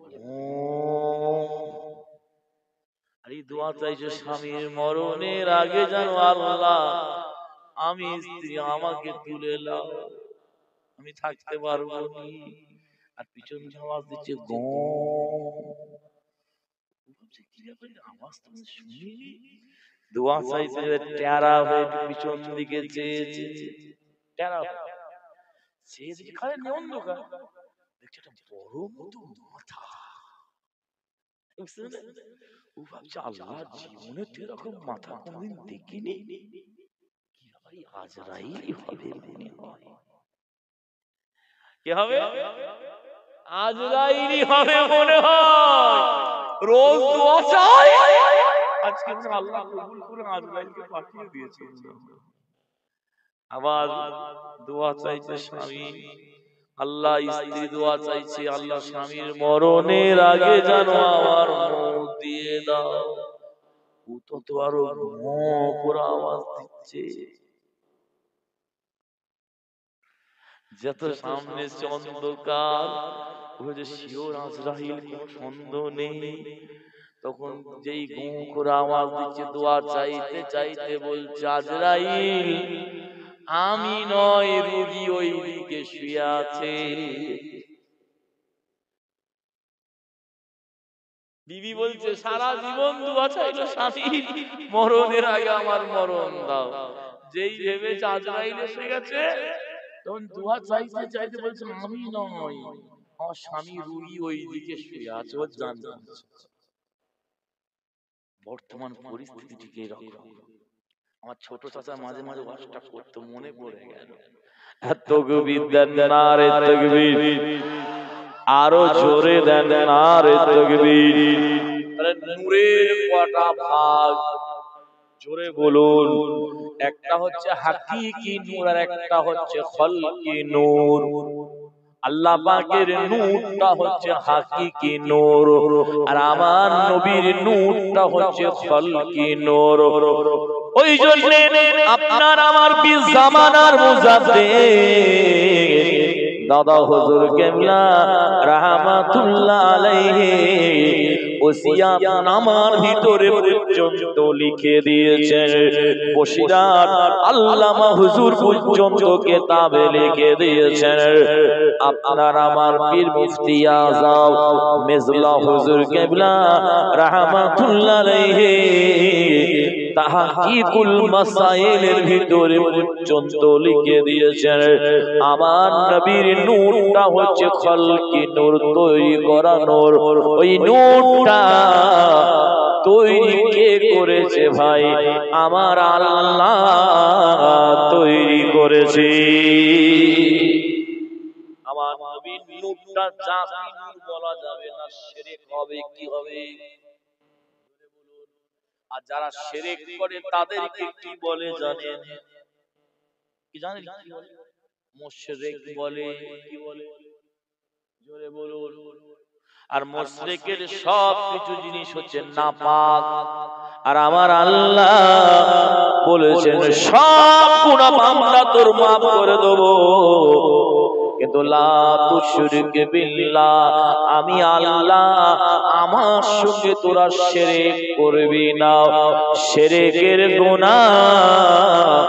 আর এই দোয়া চাইছে স্বামীর মরণের আগে যেন আল্লাহ আমি স্ত্রী আমাকে তুলে নাও, আমি থাকতে পারবো না। আর পিছন আওয়াজ দিচ্ছে গ, আওয়াজ তো শুনিনি। দোয়া চাইছে টেরা হয়ে পিছন দিকে চেয়েছে, টেরা চেয়ে দিকে খালি অন্ধকার, দেখছে একটা বড় মতো মাথা। ও ভাবছে আল্লাহ জীবনে তো এরকম মাথা কোনদিন দেখিনি, কি ভাই আজরাইল হবে মনে হয়। কি হবে? আজরাইল হবে মনে হয়। রোজ দোয়া চাই, আজকে আল্লাহ কবুল করে আজরাইলকে পাঠিয়ে দিয়েছে। আবার দোয়া চাইছে স্বামী, আল্লাহ স্ত্রী দোয়া চাইছে, আল্লাহ স্বামীর মরণের আগে যেন আমার মওত দিয়ে দাও। ও তো আরো করে আওয়াজ দিচ্ছে, যত সামনে অন্ধকার, ওই যে শিওর আজরাইল, কোনো সন্দেহ নেই। তখন যেই গো করে আওয়াজ দিচ্ছে, দোয়া চাইতে চাইতে বলছে আজরাইল আমি নয়, রোগী ওই দিকে শুয়ে আছে। বিবি বলছে সারা জীবন দোয়া চাইলো স্বামী মরণের আগে আমার মরণ দাও, যেই ভেবেছে আজরাইল এসে গেছে, তখন দোয়া চাইতে চাইতে বলছে আমি নয়, আমার স্বামী রোগী ওই দিকে শুয়ে আছে। ও জানতো বর্তমান পরিস্থিতিটিকে এরকম। আমার ছোট চাচা মাঝে মাঝে ওয়াজটা করতে মনে পড়ে গেল। তাকবীর দেন, নারে তাকবীর, আরো জোরে দেন, নারে তাকবীর। নূরের কয়টা ভাগ জোরে বলুন? একটা হচ্ছে হাকিকি নূর, আর একটা হচ্ছে খলকি নূর। আল্লাহ পাকের নূরটা হচ্ছে হাকিকি নূর, আর আমার নবীর নূরটা হচ্ছে খলকি নূর। ওই জন্য আপনার আমার বীর জামানার মুজাদ্দিদ দাদা হুজুর কেবলা রাহমাতুল্লাহ আলাইহি ওসিয়াত নামার ভিতরে পর্যন্ত লিখে দিয়েছেন, বসিরাত আল্লামা হুজুর পর্যন্ত কিতাবে লিখে দিয়েছেন। আপনার আমার পীর মুফতি আযম মিজলা হুজুর কেবলা রাহমাতুল্লাহ আলাইহি তাহকিকুল মাসাইলের ভিতরে পর্যন্ত লিখে দিয়েছেন, আমার নবীর নূরটা হচ্ছে খলকি নূর, তৈরি করা নূর। ওই নূরটা তৈরি কে করেছে ভাই? আমার আল্লাহ তৈরি করেছে। আমার নবীর নূরটা জাতি নূর বলা যাবে না, শিরক হবে। কি হবে? আর যারা শিরক করে তাদেরকে কি বলে জানেন? কি জানেন? কি বলে? মুশরিক বলে। কি বলে? জোরে বলুন। আর মুশরিকের সব কিছু জিনিস হচ্ছে নাপাক, আর আমার আল্লাহ বলেছেন সব গুনাহ আমরা তোর maaf করে দেব, কিন্তু লা তুশরিক বিল্লাহ, আমি আল্লাহ আমার সঙ্গে তোরা শিরক করবি না। শিরকের গুনাহ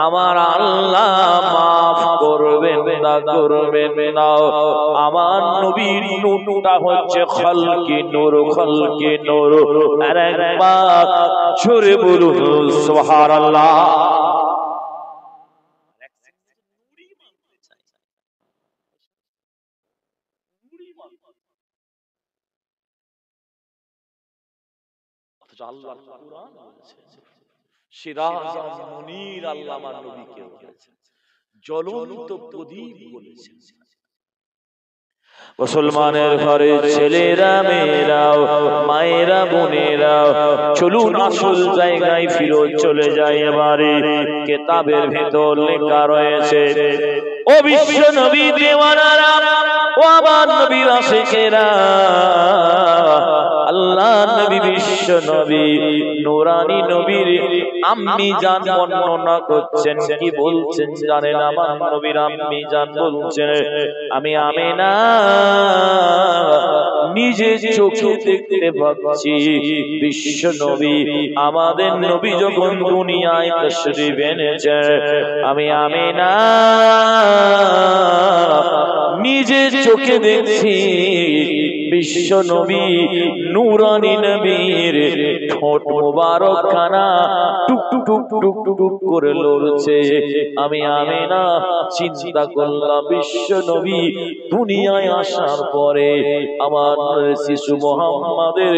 আমার আল্লাহ maaf করবেন না, করবেন না। আমার নবীর নূরটা হচ্ছে খলকি নূর, খলকি নূর। আর একবার জোরে বলুন সুবহানাল্লাহ। আল্লাহর কুরআন বলেছে সিরাজাম মুনীর, আল্লামা নবীকে বলেছেন জ্বলন্ত প্রদীপ বলেছেন। মুসলমানের ঘরে ছেলেরা মেয়েরাও মায়েরা বোনেরাও চলুন আসল জায়গায় ফিরে চলে যায়। এবারে কিতাবের ভেতর লেখা রয়েছে, ও বিশ্ব নবী দেওয়ানারা, ও আমার নবীর আশিকেরা, আল্লাহ নবী বিশ্ব নবী নূরানী নবীর আম্মি জান বর্ণনা করছেন। কি বলছেন জানেন? আমার নবীর আম্মি জান বলছেন, আমি আমিনা নিজে চোখে দেখতে পাচ্ছি বিশ্ব নবী, আমাদের নবী যখন দুনিয়ায় তাশরীফ এনেছেন, আমি আমিনা নিজে চোখে দেখছি বিশ্ব নবী নূরানী নবীর ঠোঁট মোবারক খানা টুক টুক টুক টুক করে লড়ছে। আমি আমিনা চিন্তা করলাম বিশ্ব নবী দুনিয়ায় আসার পরে আমার শিশু মুহাম্মাদের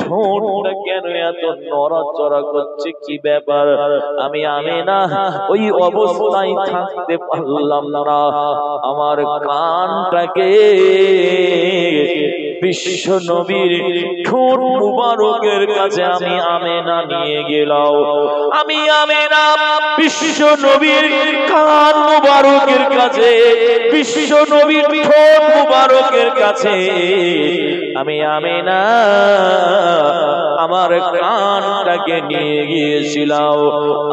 ঠোঁটটা কেন এত নড়াচড়া করছে, কি ব্যাপার? আমি আমিনা ওই অবস্থায় থাকতে পারলাম না, আমার কানটাকে বিশ্ব নবীর ঠোঁট মুবারকের কাছে আমি আমিনা নিয়ে গেলাম। আমি আমিনা বিশ্ব নবীর কান মুবারকের কাছে, বিশ্ব নবীর ঠোঁট মুবারকের কাছে আমি আমিনা আমার কানটাকে নিয়ে গিয়েছিলাম।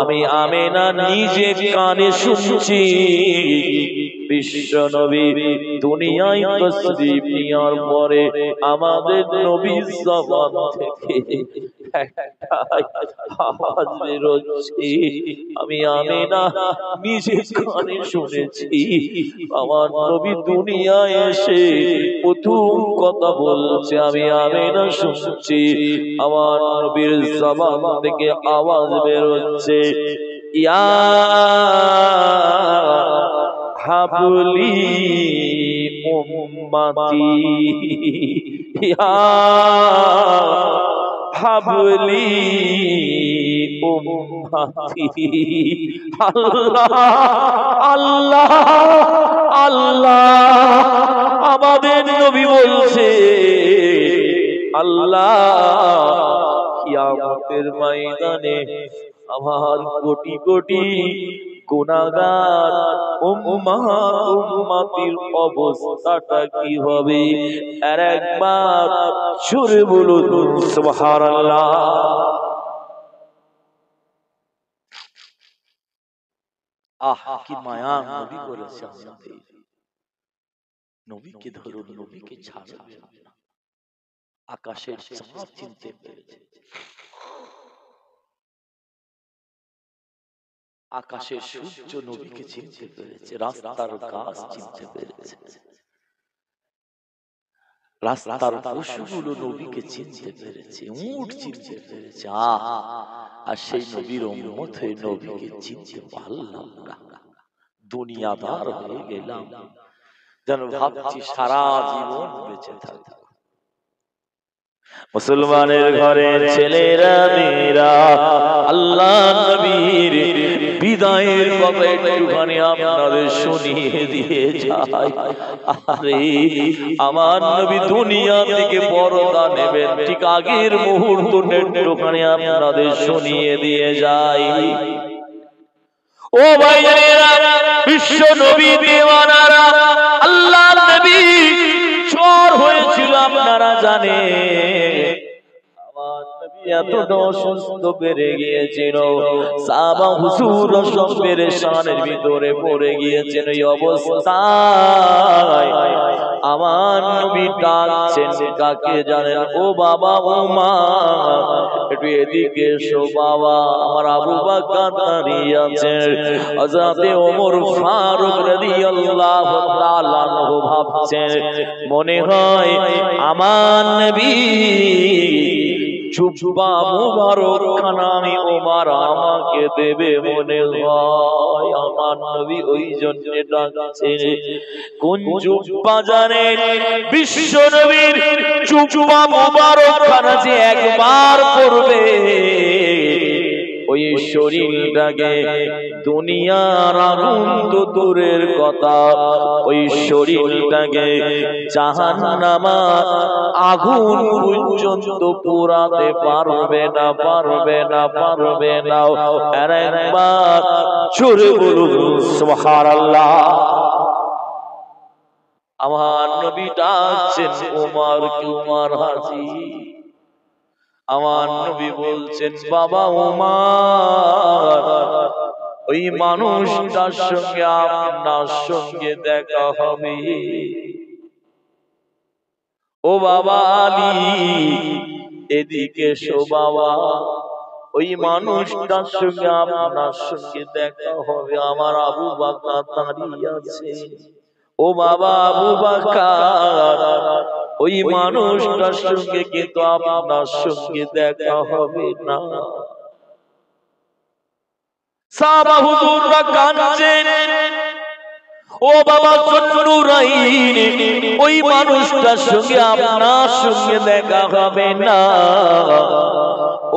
আমি আমিনা নিজে কানে শুনছি বিশ্ব নবী দুনিয়ায় তাশরীফ নেওয়ার পরে আমাদের নবীর জবান থেকে একটা আওয়াজ বের হচ্ছে, আমি আমিনা নিজে কানে শুনেছি। আমার নবী দুনিয়ায় এসে প্রথম কথা বলছে আমি আমিনা শুনছি, আমার নবীর জবান থেকে আওয়াজ বের হচ্ছে, ইয়া হাবলি উম্মতি, ইয়া হাবলি উম্মতি। আল্লাহ আল্লাহ আল্লাহ, আমাদের নবী বলছে আল্লাহ কিয়ামতের ময়দানে আমার কোটি কোটি গুনাহগার উম্মতির অবস্থাটা কি হবে? আর একবার জোরে বলুন সুবহানাল্লাহ। আহ কি মায়া নবী করেছে আমাদের। নবীকে ধরুন, নবীকে ছাড়বেন না। আকাশের চাঁদ চিনতে পেরেছে, আকাশের সূর্য নবীকে চিনতে পেরেছে, রাস্তার গাছ চিনতে পেরেছে, রাস্তার পশুগুলো নবীকে চিনতে পেরেছে, উট চিনতে পেরেছে। আর সেই নবীর উম্মত হয়ে নবীকে চিনতে পারলাম না, দুনিয়াদার হয়ে গেলাম, যেন ভাবছি সারা জীবন বেঁচে থাকবো। মুসলমানের ঘরের ছেলেরা মেয়েরা আল্লাহ নবীর বিদায়ের কথা একটুখানি আপনাদের শুনিয়ে দিয়ে যায়। আরে আমার নবী দুনিয়া থেকে পরদা নেবেন, ঠিক আগের মুহূর্ত একটুখানি আপনাদের শুনিয়ে দিয়ে যায়। ও ভাইয়েরা, বিশ্ব নবী দেওয়ানারা, আল্লাহ নবী জ্বর হয়েছিল আপনারা জানেন। আমার নবী এতটা অসুস্থ বেড়ে গিয়েছিল, সাহাবা হুজুর সব পেরেশানের ভিতরে পড়ে গিয়েছেন। এই অবস্থায় আমার নবী ডাকছেন কাকে জানেন? ও বাবা, ও মা, একটু এদিকে এসো বাবা। আমার আবু বকর দাঁড়িয়ে আছেন, হযরতে ওমর ফারুক রাদিয়াল্লাহু তাআলা আনহু ভাবছেন, মনে হয় আমার নবী জুব্বা মুবারক খানা আমি ওমর আমাকে দেবে, মনে হয় আমার নবী ওই জন্য ডাকছেন। কোন জুব্বা জানেন? বিশ্ব নবীর জুব্বা মুবারক খানা যে একবার পরবে, ওই শরীরটাকে দুনিয়ার আগুন তো দূরের কথা, ওই শরীরটাকে জাহান্নামের আগুন পর্যন্ত পোড়াতে পারবে না, পারবে না, পারবে না। আর একবার জোরে বলুন সুবহানাল্লাহ। আমার নবী ডাকছেন ওমর, কে ওমর হাজি। আমার নবী বলছেন, বাবা ওমর, ওই মানুষটার সঙ্গে আপনার সঙ্গে দেখা হবে। ও বাবা আলী, এদিকে এসো বাবা, ওই মানুষটার সঙ্গে আপনার সঙ্গে দেখা হবে। আমার আবু বকর দাঁড়িয়ে আছে। ও বাবা আবু বকর, ওই মানুষটার সঙ্গে কিন্তু আপনার সঙ্গে দেখা হবে না। সাহাবা হুজুররা কাঁদছেন, ও বাবা জন্নুরাইন, ওই মানুষটার সঙ্গে আপনার সঙ্গে দেখা হবে না।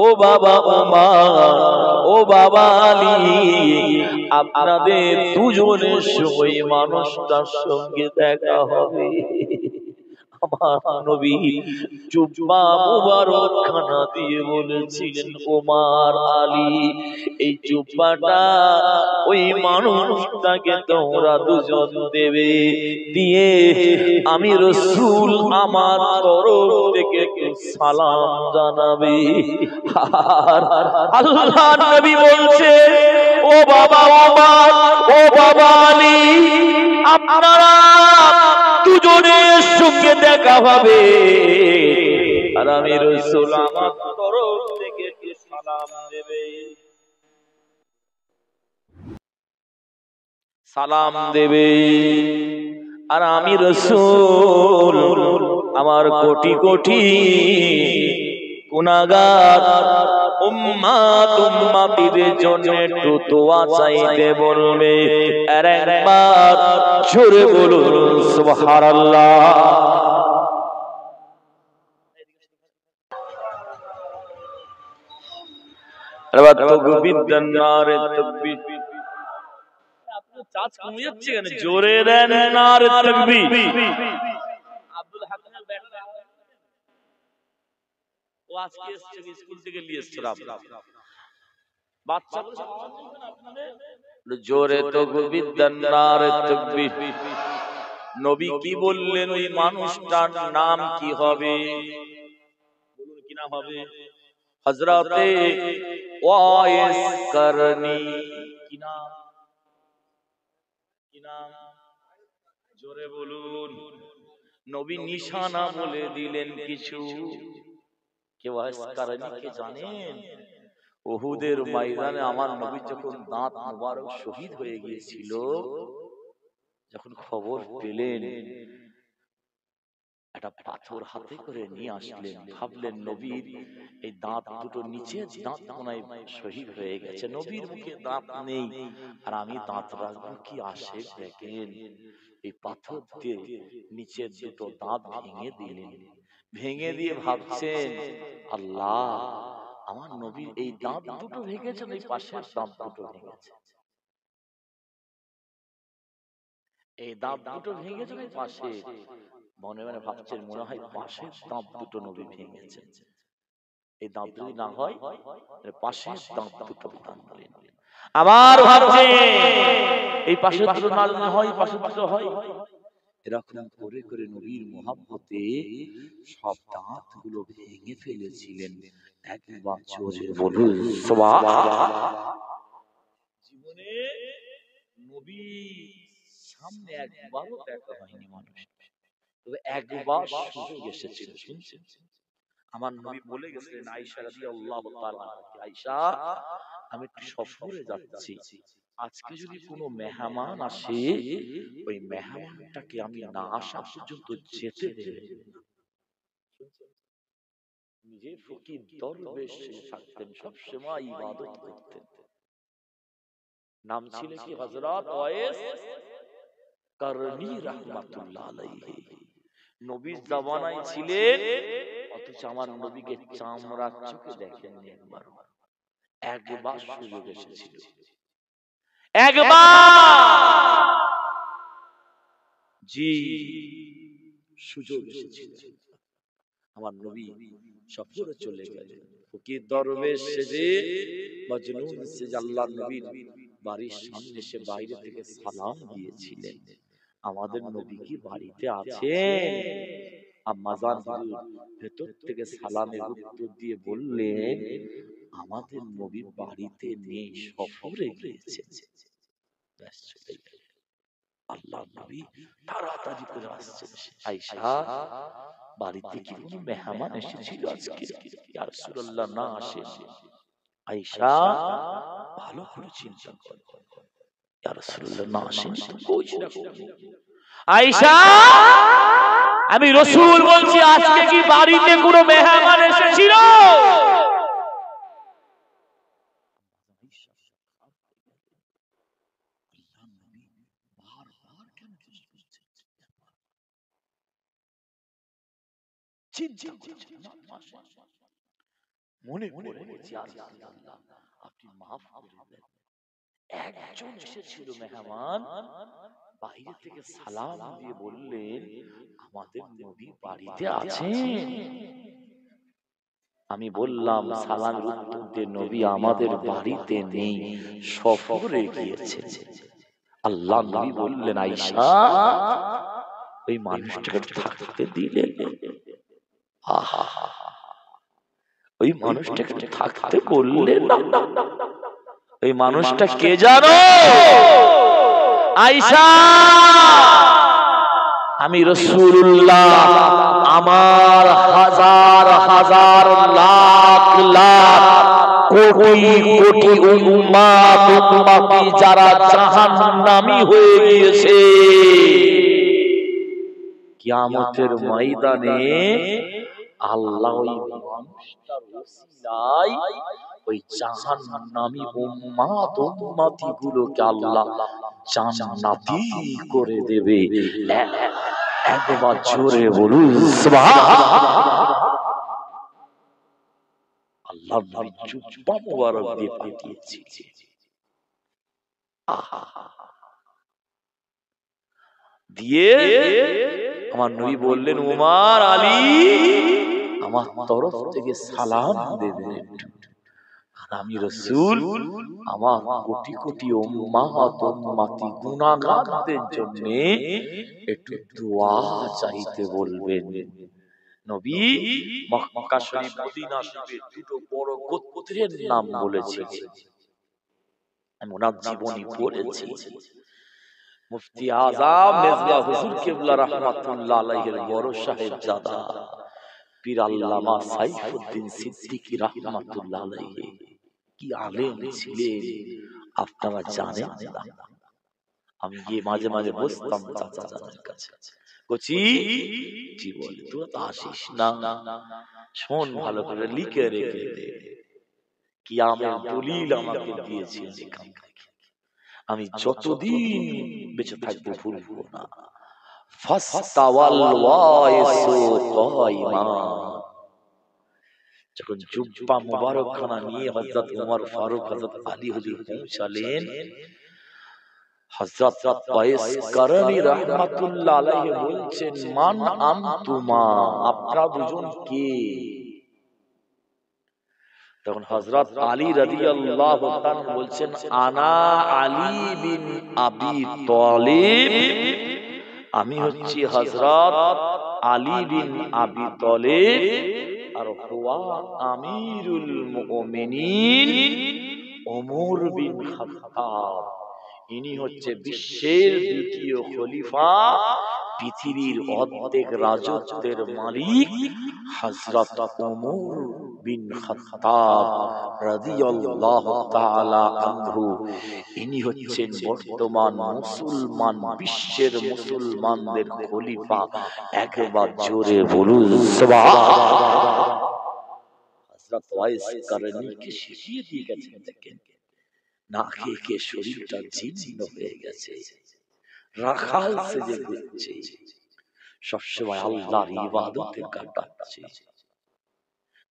ও বাবা ওমর, ও বাবা আলী, আপনাদের দুজনের সঙ্গে মানুষটার সঙ্গে দেখা হবে। আমার নবী জুব্বা মুবারক খানা দিয়ে বলেছিলেন, ওমর আলী, এই জুব্বাটা ওই মানুষটাকে তোমরা দুজন দেবে, দিয়ে আমি রাসূল আমার তরফ থেকে সালাম জানাবে। আর আল্লাহর নবী বলছে, ও বাবা ওমর, ও বাবা আলী, আপনারা দুজনের সঙ্গে দেখা হবে, আর আমি রাসূল আমার তরফ থেকে সালাম দেবে, সালাম দেবে। আর আমি রাসূল আমার কোটি কোটি গুনাহগার উম্মত উম্মতীদের জন্য একটু দোয়া চাইতে বলবে। আর একবার জোরে বলুন সুবহানাল্লাহ। এবার তাকবীর দেন, নারে তাকবীর। আপনি চাচ কমে যাচ্ছে কেন? জোরে দেন নারে তাকবীর। আব্দুল হাকিমের ব্যাটা ও আজকে এসেছে, স্কুল থেকে নিয়ে এসেছে বাচ্চাগুলো সব আওয়াজ করবেন আপনাদের, জোরে তাকবীর দেন, নারে তাকবীর। নবী কি বললেন? ওই মানুষটার নাম কি হবে? বলুন কি নাম হবে? হযরতে ওয়াইস করনি। কি নাম? নাম? জোরে বলুন। নবী নিশানা বলে দিলেন কিছু। কেউ কে জানেন? উহুদের ময়দানে আমার নবী যখন দাঁত মুবারক শহীদ হয়ে গিয়েছিল, যখন খবর পেলেন, একটা পাথর হাতে করে নিয়ে আসলেন। ভাবলেন নবীর এই দাঁত দুটো নিচে দাঁত কোনায় শহীদ হয়ে গেছে, নবীর মুখে দাঁত নেই, আর আমি দাঁত রাখবো কি আসে দেখেন। এই পাথর দিয়ে নিচের দুটো দাঁত ভেঙে দিলেন। ভেঙে দিয়ে ভাবছেন, আল্লাহ, আমার নবীর এই দাঁত দুটো ভেঙেছে, এই পাশের দাঁত দুটো ভেঙেছে, এই দাঁত দুটো ভেঙেছে এই পাশে। মনে মনে ভাবছেন, মনে হয় পাশের দাঁত দুটো নবী ভেঙেছে। এই দাঁত যদি না হয়, পাশের দাঁত দুটো ভাঙলেন। আবার ভাবছে এই পাশের দুটো না হয়, পাশের দুটো হয়। এরকম করে করে নবীর মহব্বতে সব দাঁত গুলো ভেঙে ফেলেছিলেন। একবার জোরে বলুন সুবহানাল্লাহ। জীবনে নবী সামনে একবারও দেখা হয়নি মানুষ, তবে একবার সুযোগ এসেছিল। শুনছেন, আমার নবী বলে গেছিলেন আয়েশা রাদিয়াল্লাহু তাআলা, আয়েশা, আমি একটু সফরে যাচ্ছি, আজকে যদি কোনো মেহমান আসে, ওই মেহমানটাকে আমি না আসা পর্যন্ত যেতে দেবেন না। নিজে ফকির দরবেশ থাকতেন, সব সময় ইবাদত করতেন। নাম ছিল কি? হযরত ওয়াইস কারনী রাহমাতুল্লাহ আলাইহি। নবীর জামানায় ছিলেন, অথচ আমার নবীকে চামড়ার চোখে দেখেননি একবার। একবার সুযোগ এসেছিল, একবার, জি, সুযোগ এসেছিল। আমার নবী সফরে চলে গেলেন, ফকির দরবেশ সেজে, মজনুন সেজে আল্লাহর নবীর বাড়ির সামনে সে বাইরে থেকে সালাম দিয়েছিলেন, আমাদের নবী কি বাড়িতে আছেন? আম্মাজান হুজুর ভেতর থেকে সালামের উত্তর দিয়ে বললেন, আমাদের নবী বাড়িতে নেই, সফরে গিয়েছে। আল্লাহ নবী তাড়াতাড়ি করে আসছেন, আয়েশা, বাড়িতে কি কোনো মেহমান এসেছিল আজকে? ইয়া রাসূলুল্লাহ, না আসে। আয়েশা ভালো করে চিন্তা করো, ইয়া রাসূলুল্লাহ না আসেন তো কইছি না। আয়েশা, আমি রাসূল বলছি, আজকে কি বাড়িতে কোনো মেহমান এসেছিল? মনে পড়ে গেছে, আল্লাহ আপনি মাফ করে দেন, একজন এসেছিল মেহমান, বাইরে থেকে সালাম দিয়ে বললেন, আমাদের নবী বাড়িতে আছেন। আমি বললাম, সালামের উত্তর দিয়ে, নবী আমাদের বাড়িতে নেই, সফরে গিয়েছে। আল্লাহ নবী বললেন, আয়েশা, ওই মানুষটাকে থাকতে দিলেন? আহা, ওই মানুষটাকে থাকতে বললেন না? ওই মানুষটা কে জানো? আয়েশা, আমি রাসূলুল্লাহ, আমার হাজার হাজার লাখ লাখ কোটি কোটি উম্মত উম্মতি যারা জাহান্নামী হয়ে গিয়েছে, কিয়ামতের ময়দানে আল্লাহ ওই মানুষটার ওসিলায় ওই জাহান্নামী উম্মত উম্মতি গুলোকে আল্লাহ জান্নাতি করে দেবে। একবার জোরে বলুন সুবহানাল্লাহ। আল্লাহ নবী জুব্বা মুবারক দিয়ে পাঠিয়েছে। আহা, দিয়ে আমার নবী বললেন, উমর, আলী, আমার তরফ থেকে সালাম দেবেন একটু, আর আমি রাসূল আমার কোটি কোটি উম্মত উম্মতি গুনাহগারদের জন্য একটু দোয়া চাইতে বলবেন। নবী মক্কা শরীফ, মদিনা শরীফের দুটো বড় গোত্রের নাম বলেছে, আমি ওনার জীবনী পড়েছি। মুফতি আযম মেজবা হুজুর কিবলা রাহমাতুল্লাহ আলাইহির বড় সাহেবজাদা পীর আল্লামা সাইফুদ্দিন সিদ্দিকী রাহমাতুল্লাহ আলাইহি কি আলেম ছিলেন আপনারা জানেন না। আমি গিয়ে মাঝে মাঝে বসতাম চাচা জানের কাছে, কচি জি বলে তুই তো আসিস না, শোন ভালো করে লিখে রেখে দে, কিয়ামের দলিল আমাকে দিয়েছেন এখান থেকে, আমি যতদিন বেঁচে থাকবো ভুলবো না। ফাস্তাওয়াল ওয়াইসু কায়মা, যখন জুব্বা মুবারকখানা নিয়ে হযরত ওমর ফারুক হযরত আলী হুজুর পৌঁছালেন, হযরত ওয়াইস করনী রাহমাতুল্লাহ আলাইহি বলছেন, মান আনতুমা, আপনারা দুজন কে? তখন হযরত আলী রাদিয়াল্লাহু তাআলা বলছেন, আনা আলী বিন আবি তালিব, আমি হচ্ছি হযরত আলী বিন আবি তালিব, আর হুয়া আমিরুল মুমিনিন ওমর বিন খাত্তাব, ইনি হচ্ছে বিশ্বের দ্বিতীয় খলিফা, পৃথিবীর অর্ধেক রাজত্বের মালিক হযরত ওমর বিন খাত্তাব রাদিয়াল্লাহু তাআলা আনহু। ইনি হচ্ছেন বর্তমান মুসলমান, বিশ্বের মুসলমানদের খলিফা। একবার জোরে বলুন সুবহানাল্লাহ। হযরত ওয়াইস করনীকে শিখিয়ে দিয়ে গেছেন, দেখেন না খেয়ে খেয়ে শরীরটা জীর্ণ হয়ে গেছে, রাখাল সেজে ঘুরছে, সবসময় আল্লাহর ইবাদতে কাটাচ্ছে।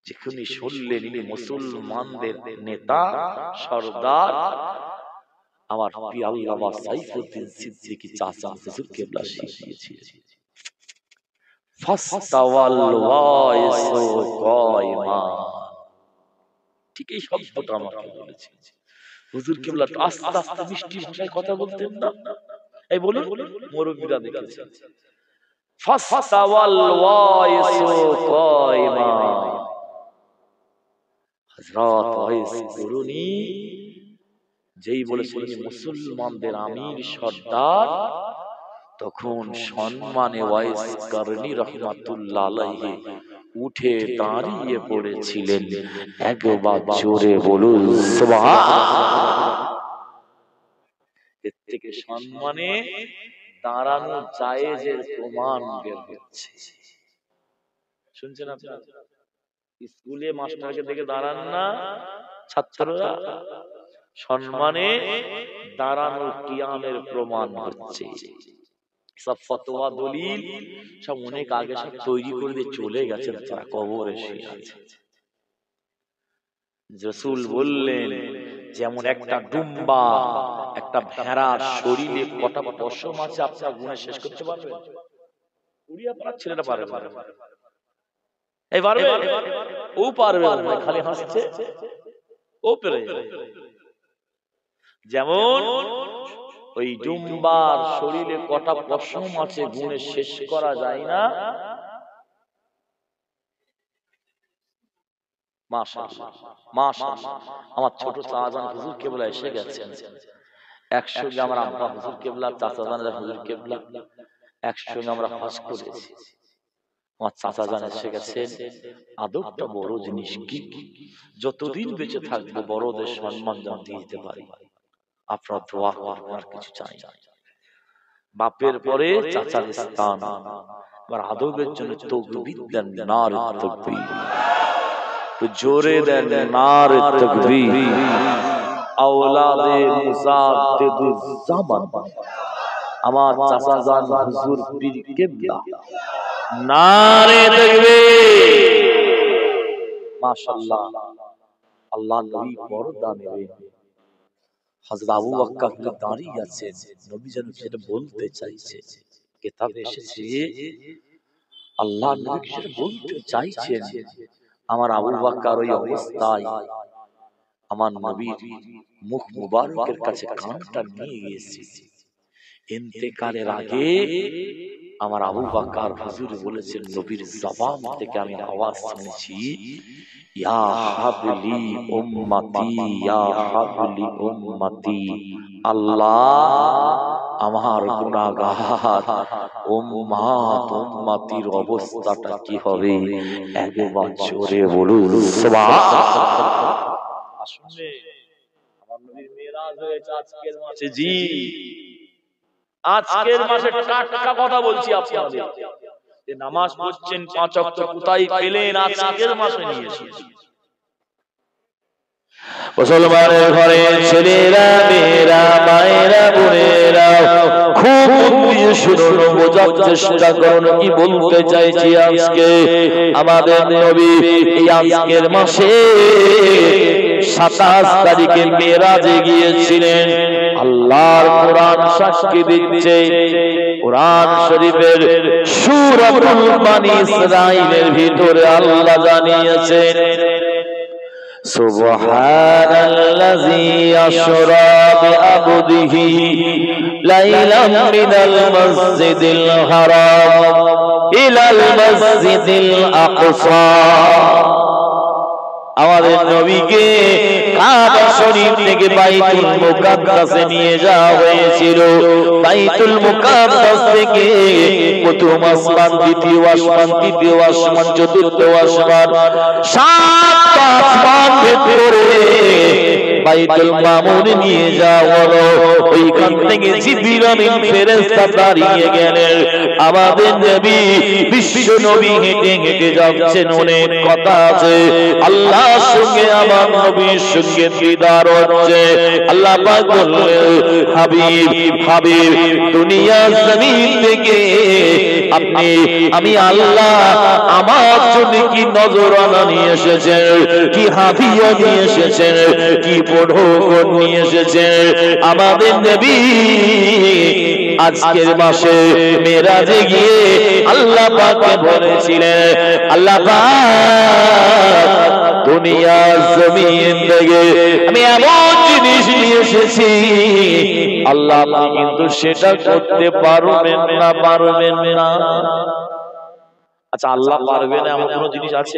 যেখানে শুনলেন ইনি মুসলমানদের নেতা সরদার, আমার প্রিয় আল্লামা সাইফুদ্দিন সিদ্দিকী চাচা হুজুর কিবলা শিখিয়েছিলেন, ফাস্তাওয়াল ওয়াইসু কায়মা, ঠিক এই শব্দটা আমাকে বলেছে হুজুর কিবলা। আস্তে আস্তে মিষ্টি ভাষায় কথা বলতেন না, এই বলুন মুরব্বিরা দেখেছেন, ফাস্তাওয়াল ওয়াইসু কায়মা, হযরত ওয়াইস করনী যেই বলেছেন মুসলমানদের আমির সর্দার, তখন সম্মানে ওয়াইস করনী রাহমাতুল্লাহ আলাইহি উঠে দাঁড়িয়ে পড়েছিলেন। একবার জোরে বলুন সুবহানাল্লাহ। এর থেকে সম্মানে দাঁড়ানো জায়েজের প্রমাণ বের হচ্ছে। শুনছেন আপনারা? স্কুলে মাস্টারকে দেখে দাঁড়ান না ছাত্ররা, সম্মানে দাঁড়ানো কিয়ামের প্রমাণ হচ্ছে। সব ফতোয়া দলিল সব অনেক আগে সব তৈরি করে দিয়ে চলে গেছেন, তারা কবরে শুয়ে আছে। রাসূল বললেন, যেমন একটা ডুম্বা একটা ভেড়ার শরীরে কটা পশম আছে আপনারা গুণে শেষ করতে পারবেন? উড়িয়া পাড়ার ছেলেরা পারে, এই পারবে? ও পারবে না, খালি হাসছে, ও পেরে যাবে। যেমন ওই ডুম্বার শরীরে কটা পশম আছে গুণে শেষ করা যায় না। মাশাআল্লাহ মাশাআল্লাহ, আমার ছোট শাহজান হুজুর কেবলা এসে গেছেন, একসঙ্গে আমার আব্বা হুজুর কেবলা, চাচা জান হুজুর কেবলা, একসঙ্গে আমরা হজ করেছি। আমার চাচা জান এসে গেছেন। আদবটা বড় জিনিস, কি যতদিন বেঁচে থাকবো বড়দের সম্মান যেন দিতে পারি। আপনারা দোয়া করবেন, আর কিছু চাই না। বাপের পরে চাচার স্থান, আবার আদবের জন্য তাকবীর দেন, নারে তাকবীর, জোরে দেন নারে তাকবীর। আওলাদে মুজাদ্দিদুজ জামান আমার চাচা জান হুজুর পীর কিবলা, নারে তাকবীর। মাশাআল্লাহ, আল্লাহ নবী পর্দা নেবেন। হযরত আবু বকর দাঁড়িয়ে আছেন, নবী যেন সেটা বলতে চাইছে, কিতাবে এসেছে আল্লাহ নবী সেটা বলতে চাইছেন। আমার আবু বকর ওই অবস্থায় আমার নবীর মুখ মুবারকের কাছে কানটা নিয়ে গিয়েছে। ইন্তেকালের আগে আমার আবু বকর হুজুর বলেছেন নবীর জবান থেকে আমি আওয়াজ শুনেছি, ইয়া হাবলি উম্মতি ইয়া হাবলি উম্মতি। আল্লাহ আমার গুনাহগার উম্মত উম্মতির অবস্থাটা কি হবে একবার জোরে বলুন সুবহানাল্লাহ। আসলে আমার নবীর মেরাজ হয়েছে আজকের মাসে। জি, আজকের মাসে টাটকা কথা বলছি আপনাদের। যে নামাজ পড়ছেন 5 ওয়াক্ত কোথায় পেলেন? আজকের মাসে নিয়েছি। মুসলমানের ঘরে ছেলেরা মেয়েরা মায়েরা বোনেরা খুব মনোযোগ শুনুন, বোঝার চেষ্টা করুন কি বলতে চাইছি। আজকে আমাদের নবী এই আজকের মাসে 27 তারিখে মেরাজে গিয়েছিলেন। আল্লাহর কোরআন সাক্ষী দিচ্ছে, কোরআন শরীফের সূরাতুল বানী ইসরাঈলের ভিতরে আল্লাহ জানিয়েছেন, সুবহানাল্লাযী আশরা বিআবদিহি লাইলাম মিনাল মাসজিদিল হারাম ইলাল মাসজিদিল আকসা। আমাদের নবীকে কাবা শরীফ থেকে বাইতুল মুকাদ্দাসে নিয়ে যাওয়া হয়েছিল। বাইতুল মুকাদ্দাস থেকে প্রথম আসমান, দ্বিতীয় আসমান, তৃতীয় আসমান, চতুর্থ আসমান, 7 আসমান ভেতরে বাইতুল মামুর নিয়ে যাওয়া হলো। ওইখান থেকে জিবরিল আমিন ফেরেশতা দাঁড়িয়ে গেলেন। আমাদের নবী বিশ্ব নবী হেঁটে হেঁটে যাচ্ছেন। অনেক কথা আছে আল্লাহর সঙ্গে আমার নবীর সঙ্গে দিদার হচ্ছে। আল্লাহ পাক বললেন, হাবিব হাবিব দুনিয়া জমিন থেকে আপনি আমি আল্লাহ আমার জন্য কি নজরানা নিয়ে এসেছেন, কি হাদিয়া নিয়ে এসেছেন, কি পরোখন নিয়ে এসেছেন। আমাদের নবী আজকের মাসে মেরাজে গিয়ে আল্লাহ পাককে বলেছিলেন, আল্লাহ পাক দুনিয়া জমিন থেকে আমি এমন জিনিস নিয়ে এসেছি, আল্লাহ আপনি কিন্তু সেটা করতে পারবেন না, পারবেন না। আচ্ছা, আল্লাহ পারবে না এমন কোন জিনিস আছে?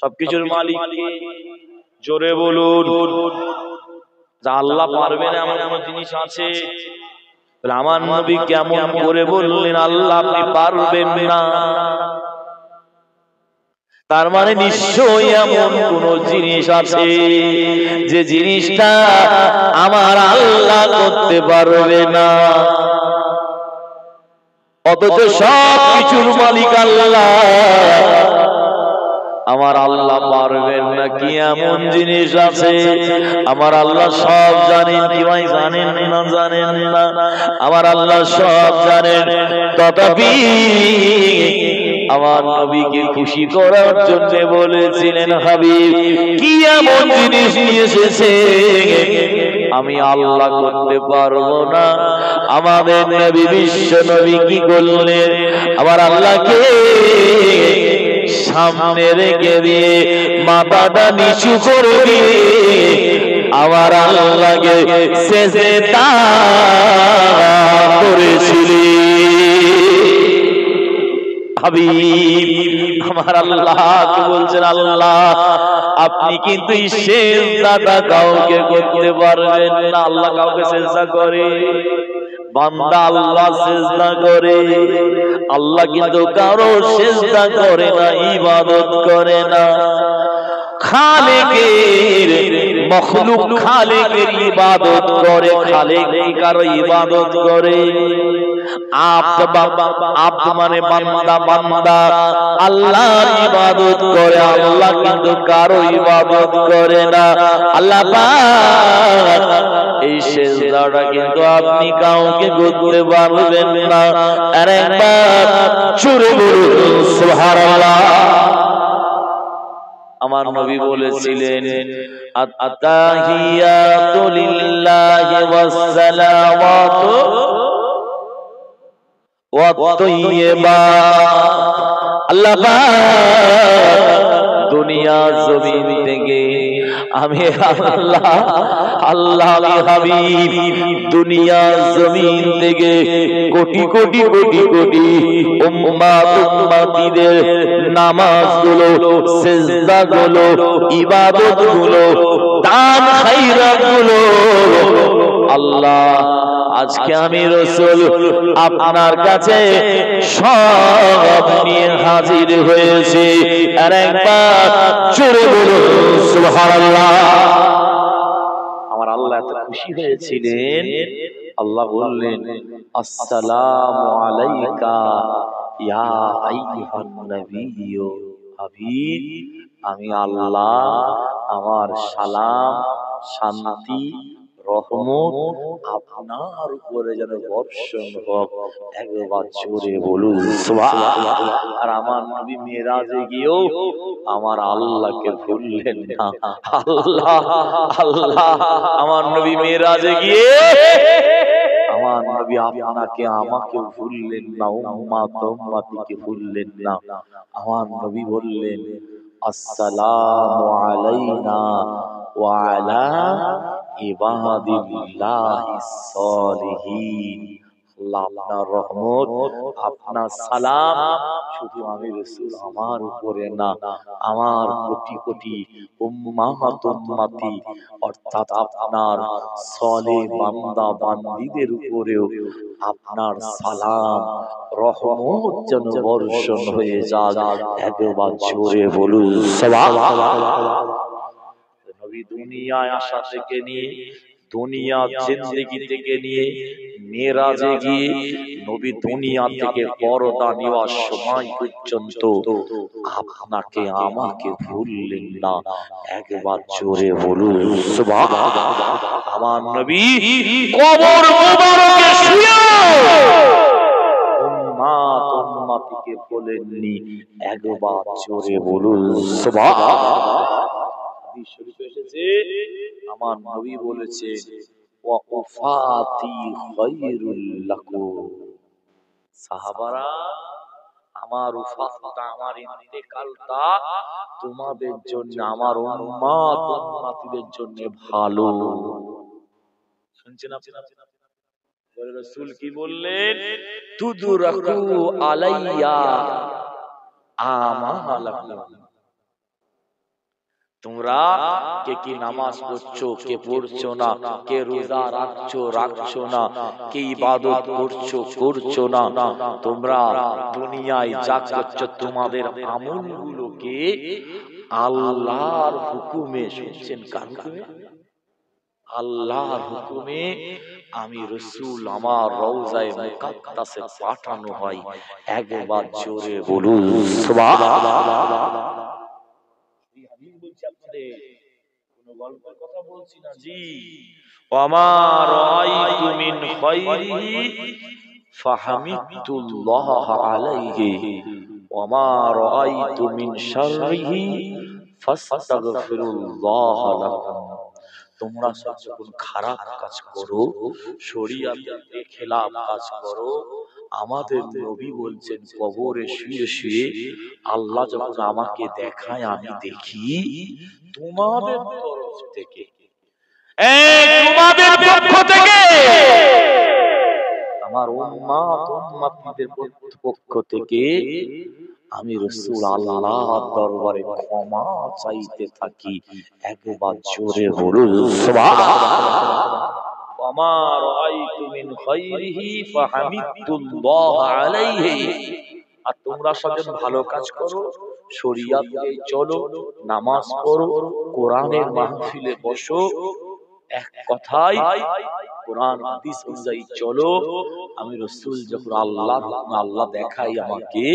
সবকিছুর মালিক জোরে বলুন। যা আল্লাহ পারবে না এমন কোন জিনিস আছে? আমার নবী কেমন করে বললেন আল্লাহ আপনি পারবেন না? তার মানে নিশ্চয়ই এমন কোন জিনিস আছে যে জিনিসটা আমার আল্লাহ করতে পারবে না। অথচ সব কিছুর মালিক আল্লাহ, আমার আল্লাহ পারবেন না। কি এমন জিনিস আছে? আমার আল্লাহ সব জানেন। কি ভাই জানেন না? জানেন না? আমার আল্লাহ সব জানেন। তথাপি আমার নবীকে খুশি করার জন্য বলেছিলেন, হাবিব কি এমন জিনিস নিয়ে এসেছে আমি আল্লাহ করতে পারবো না? আমাদের নবী বিশ্ব নবী কি করলেন? আমার আল্লাহকে সামনে রেখে দিয়ে মাথাটা নিচু করে দিয়ে আমার আল্লাহকে সিজদা করেছিলেন। হাবিব আমার আল্লাহ বলছেন, আল্লাহ আপনি কিন্তু এই সিজদাটা কাউকে করতে পারবেন না। আল্লাহ কাউকে সিজদা করে? বান্দা আল্লাহ সিজদা করে। আল্লাহ কিন্তু কারো সিজদা করে না, ইবাদত করে না। খালেকের মখলুক খালেকের ইবাদত করে, খালেক কারো ইবাদত করে। আব্দ মানে বান্দা, বান্দা আল্লাহর ইবাদত করে, আল্লাহ কিন্তু কারো ইবাদত করে না। আল্লাহ পাক এই সিজদাটা কিন্তু আপনি কাউকে করতে পারবেন না। আর একবার জোরে বলুন সুবহানাল্লাহ। আমার নবী বলেছিলেন, আত-তাহিয়াতু লিল্লাহি ওয়াস সালাওয়াতু ওয়াত-তাইয়্যিবাত। আল্লাহ পাক দুনিয়া জমিন থেকে আমি আল্লাহ হাবিব দুনিয়া জমিন থেকে কোটি কোটি কোটি কোটি উম্মাত উম্মাতীদের নামাজগুলো সিজদাগুলো ইবাদতগুলো দান খায়রাতগুলো আল্লাহ আজকে আমি রাসূল আপনার কাছে সব নিয়ে হাজির হয়েছি। আর একবার জোরে বলুন সুবহানাল্লাহ। আমার আল্লাহ এত খুশি হয়েছিলেন, আল্লাহ বললেন আসসালামু আলাইকা ইয়া আইয়ুহান নাবিয়্যু হাবিব, আমি আল্লাহ আমার সালাম শান্তি রহমত আপনার উপরে যেন বর্ষণ হোক। একবার জোরে বলুন সুবহানাল্লাহ। আর আমার নবী মেরাজে গিয়েও আমার আল্লাহকে ভুললেন না। আল্লাহ আল্লাহ আমার নবী মেরাজে গিয়ে আমার নবী আপনাকে আমাকে ভুললেন না, উম্মাত উম্মতিকে ভুললেন না। আমার নবী বললেন আসসালামু আলাইনা ওয়া আলা ইবাদিল্লাহিস সালিহিন। আল্লাহ আপনার রহমত আপনার সালাম শুধু আমি রাসূল আমার উপরে না, আমার কোটি কোটি উম্মাত উম্মতি অর্থাৎ আপনার সালেহ বান্দা বান্দীদের উপরেও আপনার সালাম রহমত যেন বর্ষণ হয়ে যায়। একবার জোরে বলুন সুবহানাল্লাহ। নবী দুনিয়ায় আসা থেকে নিয়ে দুনিয়া জিন্দেগি থেকে নিয়ে মেরাজে গিয়ে নবী দুনিয়া থেকে পরদা নেওয়ার সময় পর্যন্ত আপনাকে আমাকে ভুললেন না। একবার জোরে বলুন সুবহানাল্লাহ। আমার নবী কবর মুবারকে শুয়ে উম্মাত উম্মতিকে বলেননি। একবার জোরে বলুন সুবহানাল্লাহ। হাদিস শরীফে এসেছে আমার নবী বলেছে ওয়া উফাতি খায়রুল লাকুম। সাহাবারা আমার উফাতটা আমার ইন্তেকালটা তোমাদের জন্য আমার উম্মাত উম্মতিদের জন্য ভালো। শুনছেন আপনারা? বলে রাসূল কি বললেন? তুদরাকু আলাইয়া আমালাকুম। তোমরা কে কি নামাজ পড়ছো, কে পড়ছো না, কে রোজা রাখছো না, কে ইবাদত করছো না, তোমরা দুনিয়ায় যা করছো তোমাদের আমলগুলোকে আল্লাহর হুকুমে, শুনছেন কার হুকুমে? আল্লাহর হুকুমে আমি রাসূল আমার রওজায়ে মুকাদ্দাসে পাঠানো হয়। একবার জোরে বলুন সুবহানাল্লাহ। কোনো গল্পের কথা বলছি না জি। ওয়ামা রাআইতু মিন খায়রিহি ফাহামিদতুল্লাহ আলাইহি ওয়ামা রাআইতু মিন শাররিহি ফাস্তাগফিরুল্লাহ লাকুম। তোমরা যখন খারাপ কাজ করো, শরীয়তের খেলাফ কাজ করো, আমাদের নবী বলছেন কবরে শুয়ে শুয়ে আল্লাহ যখন আমাকে দেখায় আমি দেখি তোমাদের তরফ থেকে, তোমাদের পক্ষ থেকে, আমার উম্মাত উম্মতিদের পক্ষ থেকে আমি রাসূল আল্লাহর দরবারে ক্ষমা চাইতে থাকি। একবার জোরে বলুন সুবহানাল্লাহ। ওয়ামা রাআইতু মিন খায়রিহি ফাহামিদতুল্লাহ আলাইহি। আর তোমরা সবাই ভালো কাজ করো, শরীয়তে চলো, নামাজ পড়ো, কোরআনের মাহফিলে বসো, এক কথায় কোরআন হাদিস অনুযায়ী চলো। আমি রাসূল যখন আল্লাহর হুকুমে আল্লাহ দেখাই আমাকে,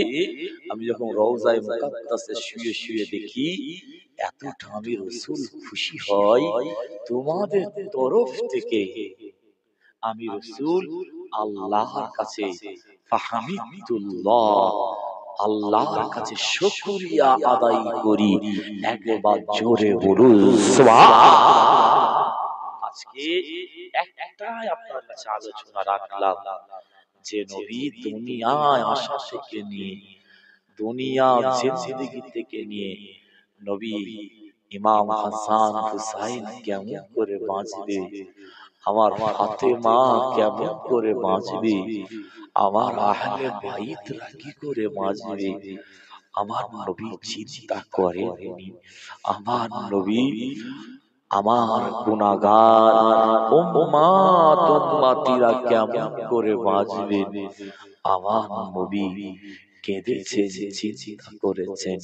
আমি যখন রওজায়ে মুকাদ্দাসে শুয়ে শুয়ে দেখি, এতটা আমি রাসূল খুশি হই। তোমাদের তরফ থেকে আমি রাসূল আল্লাহর কাছে ফাহামিদুল্লাহ, আল্লাহর কাছে শুকরিয়া আদায় করি। একবার জোরে বলুন সুবহানাল্লাহ। আজকে একটাই আপনার কাছে আলোচনা রাখলাম যে নবী দুনিয়ায় আসা থেকে নিয়ে দুনিয়া জিন্দেগি থেকে নিয়ে নবী ইমাম হাসান হুসাইন কেমন করে বাঁচবে, আমার ফাতেমা কেমন করে বাঁচবে, আমার আহলে বাইতরা কি করে বাঁচবে, আমার নবী চিন্তা করেননি। আমার নবী আমার গুনাহগার উম্মত উম্মতিরা কেমন করে বাঁচবেন, আমার নবী কেঁদেছেন, চিন্তা করেছেন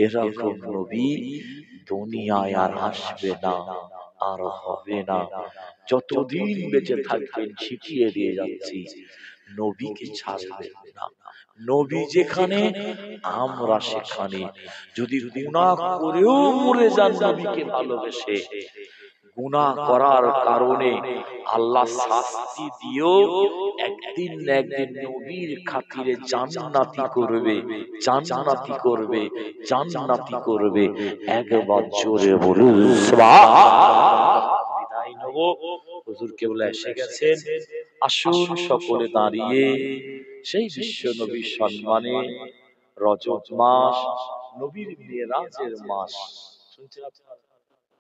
এরকম নবী দুনিয়ায় আর আসবে না, আর হবে না। যতদিন বেঁচে থাকবেন শিখিয়ে দিয়ে যাচ্ছি, নবীকে ছাড়বেন না। নবী যেখানে আমরা সেখানে। যদি গুনাহ করেও মরে যান নবীকে ভালোবেসে, গুনাহ করার কারণে আল্লাহ শাস্তি দিয়েও একদিন না একদিন নবীর খাতিরে জান্নাতি করবে, জান্নাতি করবে, জান্নাতি করবে। একবার জোরে বলুন সুবহানাল্লাহ। বিদায় নেব, হুজুর কেবলা এসে গেছেন। আসুন সকলে দাঁড়িয়ে সেই বিশ্ব নবীর সম্মানে রজব মাস, নবীর মেরাজের মাস, শুনছেন আপনারা?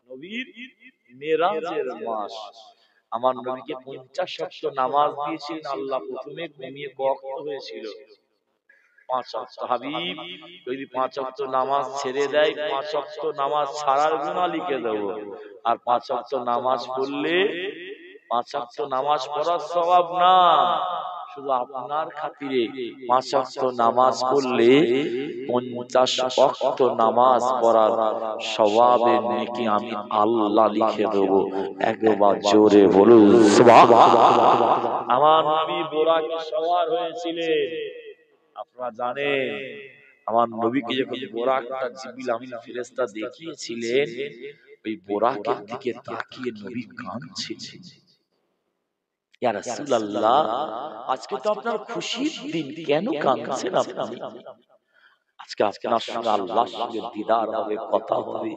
নবীর মেরাজের মাস। আমার নবীকে 50 ওয়াক্ত নামাজ দিয়েছিলেন আল্লাহ। প্রথমে ঘুমিয়ে কক্ত হয়েছিল 5 ওয়াক্ত। হাবিব যদি 5 ওয়াক্ত নামাজ ছেড়ে দেয়, 5 ওয়াক্ত নামাজ ছাড়ার গুনাহ লিখে দেব। আর 5 ওয়াক্ত নামাজ পড়লে 5 ওয়াক্ত নামাজ পড়ার সওয়াব না, শুধু আপনার খাতিরে 5 ওয়াক্ত নামাজ পড়লে 50 ওয়াক্ত নামাজ পড়ার সওয়াবের নেকি আমি আল্লাহ লিখে দেব। একবার জোরে বলুন সুবহানাল্লাহ। আমার নবী বোরাকে সওয়ার হয়েছিলেন। আপনারা জানেন আমার নবীকে যখন বোরাকটা জিবরিল আমিন ফেরেশতা দেখিয়েছিলেন, ওই বোরাকের দিকে তাকিয়ে নবী কাঁদছিলেন। ইয়া রাসূলুল্লাহ, আজকে তো আপনার খুশির দিন, কেন কাঁদছেন আপনি? আজকে আপনার সঙ্গে আল্লাহর সঙ্গে দিদার হবে, কথা হবে,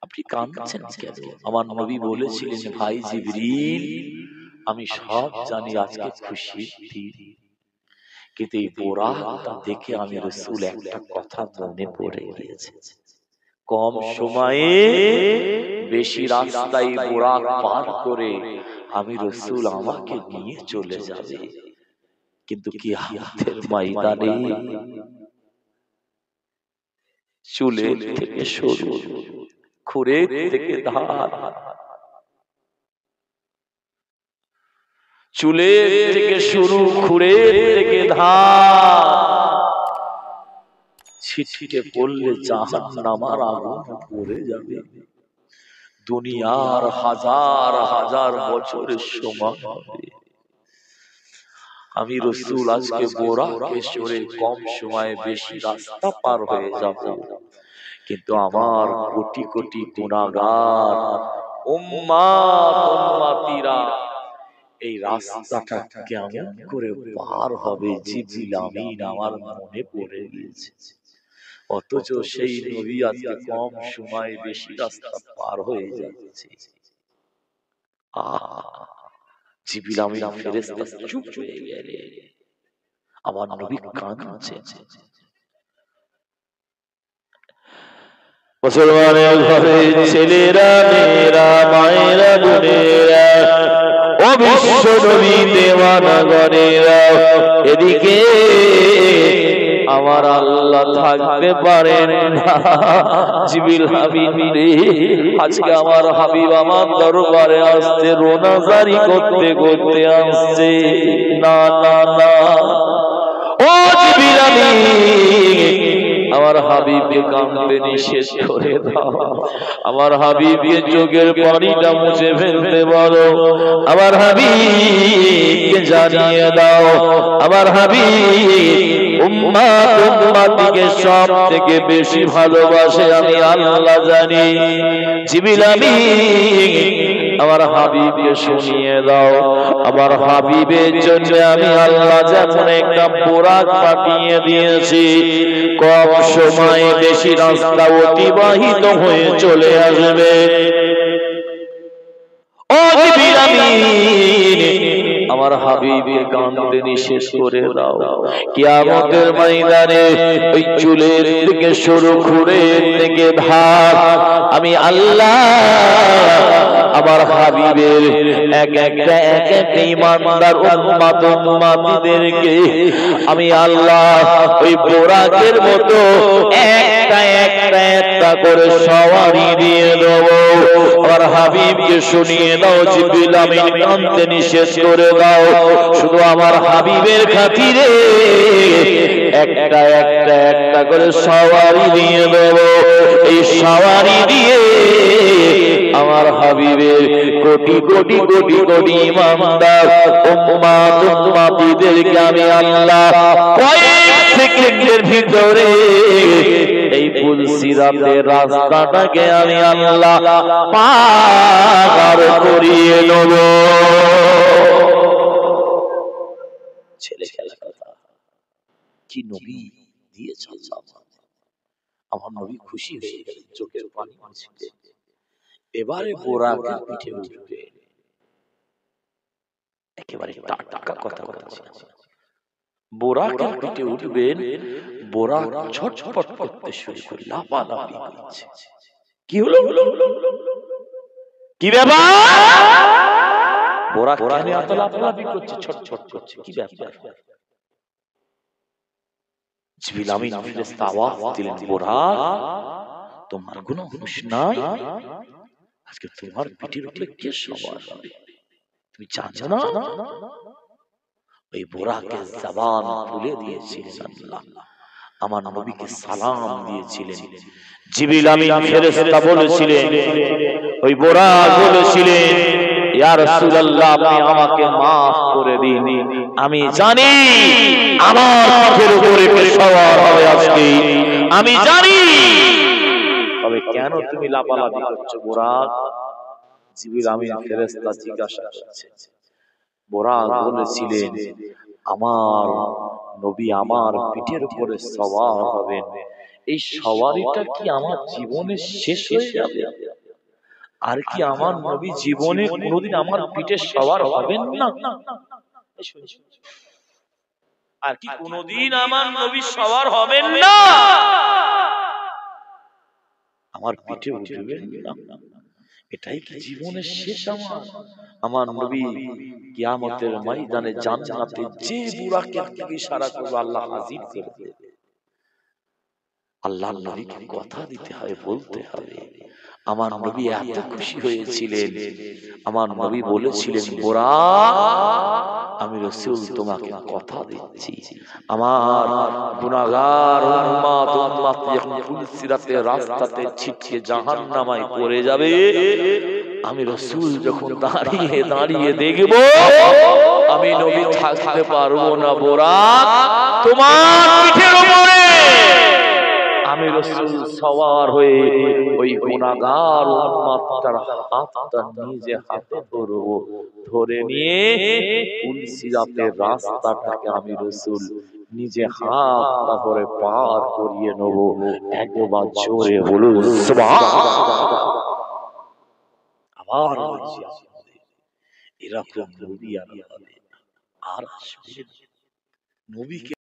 আপনি কাঁদছেন কেন? আমার নবী বলেছিলেন, ভাই জিবরিল, আমি সব জানি আজকে খুশির দিন, কিন্তু এই বোরাকটা দেখে আমি রাসূল একটা কথা মনে পড়ে গিয়েছে। কম সময়ে বেশি রাস্তায় বোরাক পার করে আমি রাসূল আমাকে নিয়ে চলে যাবে, কিন্তু কিয়ামতের ময়দানে চুলের থেকে সরু, খুরের থেকে ধার, চুলের থেকে শুরু, খুরের থেকে ধার, ছিটকে পড়লে জাহান্নামের আগুন পড়ে যাবে। দুনিয়ার হাজার হাজার বছরের সমান হবে। আমি রাসূল আজকে বোরাকে চড়ে কম সময়ে বেশি রাস্তা পার হয়ে যাব, কিন্তু আমার কোটি কোটি গুনাহগার উম্মত উম্মতিরা এই রাস্তাটা কেমন করে পার হবে, জিবরিল আমিন আমার মনে পড়ে গিয়েছে। অথচ সেই নবী আজকে কম সময়ে বেশি রাস্তা পার হয়ে যাচ্ছে। জিবরিল আমিন ফেরেশতা চুপ হয়ে গেলেন। আমার নবী কাঁদছেন। মুসলমানের ঘরে ছেলেরা, মেয়েরা, মায়েরা, বোনেরা, ও বিশ্ব নবী দেওয়ানাগণেরা, এদিকে আমার আল্লাহ থাকতে পারেন না। জিবরিল হাবিব রে, আজকে আমার হাবিব আমার দরবারে আসতে, রোনাজারি করতে করতে আসছে। না না না, ও জিবরিল আমিন, আমার হাবিবকে কাঁদতে নিষেধ করে দাও। আমার হাবিবকে চোখের পানিটা মুছে ফেলতে বলো। আমার হাবিবকে জানিয়ে দাও, আমার হাবিব উম্মত উম্মতিকে সব থেকে বেশি ভালোবাসে, আমি আল্লাহ জানি। জিবরিল আমিন, আমার হাবিবকে শুনিয়ে দাও, আমার হাবিবের জন্য আমি আল্লাহ যেমন একটা বোরাক পাঠিয়ে দিয়েছি, কম সময়ে বেশি রাস্তা অতিবাহিত হয়ে চলে আসবে। ও জিবরিল আমিন, আমার আমার হাবিবকে কাঁদতে নিষেধ করে দাও। কিয়ামতের ময়দানে ওই চুলের থেকে শুরু করে থেকে ধার আমি আল্লাহ আমার হাবিবের এক একটা ঈমানদার উম্মত উম্মতিদেরকে আমি আল্লাহ ওই বোরাকের মতো একটা একটা একটা করে সওয়ারি দিয়ে দেব। আর হাবিবকে শুনিয়ে দাও জিবরিল আমিন কাঁদতে নিষেধ করে দাও। শুধু আমার হাবিবের খাতিরে একটা একটা একটা করে সওয়ারি দিয়ে দেব। এই সওয়ারি দিয়ে আমার হাবিবের কোটি কোটি কোটি কোটি ইমানদার উম্মত উম্মতিদেরকে আমি আল্লাহ কয়েক সেকেন্ডের ভিতরে এই পুলসিরাতের রাস্তাটাকে আমি আল্লাহ পার করিয়ে নেব। ছেলে খেলা কথা কি নবী দিয়েছে আল্লাহ। আমার নবী খুশি হয়ে গেলেন, চোখের পানি মুছলেন। এবারে বোরাকের পিঠে উঠবে, একেবারে টাটকা কথা বলছি। বোরাকের পিঠে উঠবেন, বোরাক ছটফট করতে শুরু করে লাফালাফি করছে। কি হলো? কি ব্যাপার? বোরাক কেন এত লাফালাফি করছে, ছটফট করছে? কি ব্যাপার? জিবরিল আমিন ফেরেশতা আওয়াজ দিলেন, বোরাক তোমার কোনো হুঁশ নাই? আজকে তোমার পিঠের উপরে কে সওয়ার হবে তুমি জানো না? ওই বোরাকে জবান খুলে দিয়েছিলেন আল্লাহ, আমার নবীকে সালাম দিয়েছিলেন। জিবরিল আমিন ফেরেশতা বলেছিলেন, ওই বোরাক বলেছিলেন, ইয়া রাসূলুল্লাহ আপনি আমাকে maaf করে দিন, আমি জানি আমার পিঠের উপরে কে সওয়ার হবে আজকে, আমি জানি। তবে কেন তুমি লাফালাফি করছো বোরাক? জিবরিল আমিন ফেরেশতা জিজ্ঞাসা করছে। বোরাক বলেছিলেন, আমার নবী আমার পিঠের উপরে সওয়ার হবেন, এই সওয়ারিটা কি আমার জীবনে শেষ হয়ে যাবে? আর কি আমার নবী জীবনে কোনোদিন আমার পিঠে সওয়ার হবেন না? আর কি কোনোদিন আমার নবী সওয়ার হবেন না? আমার পিঠে উঠবেন না? এটাই কি জীবনের শেষ? আমার নবী কিয়ামতের ময়দানে জান্নাতে যে বুরাকের দিকে ইশারা করবে আল্লাহ হাজির করে দেবে। আল্লাহর নবীকে কথা দিতে হয়, বলতে হবে। আমার নবী এত খুশি হয়েছিলেন, আমার নবী বলেছিলেন, বোরাক আমি রাসূল তোমাকে কথা দিচ্ছি, আমার গুনাহগার উম্মত উম্মত যখন ফুলসিরাতের রাস্তাতে ছিটকে জাহান্নামায় পড়ে যাবে, আমি রাসূল যখন দাঁড়িয়ে দাঁড়িয়ে দেখব, আমি নবী থাকতে পারবো না। বোরাক তোমার পিঠের উপরে আমি রাসূল সওয়ার হয়ে ওই গুনাহগার উম্মতটার হাতটা নিজে হাতে ধরব, ধরে নিয়ে ফুলসিরাতের রাস্তাটাকে আমি রাসূল নিজে হাতটা ধরে পার করিয়ে নেব। একবার জোরে বলুন সুবহানাল্লাহ। আবার বলছি এরকম নবী আর আসবে নবীকে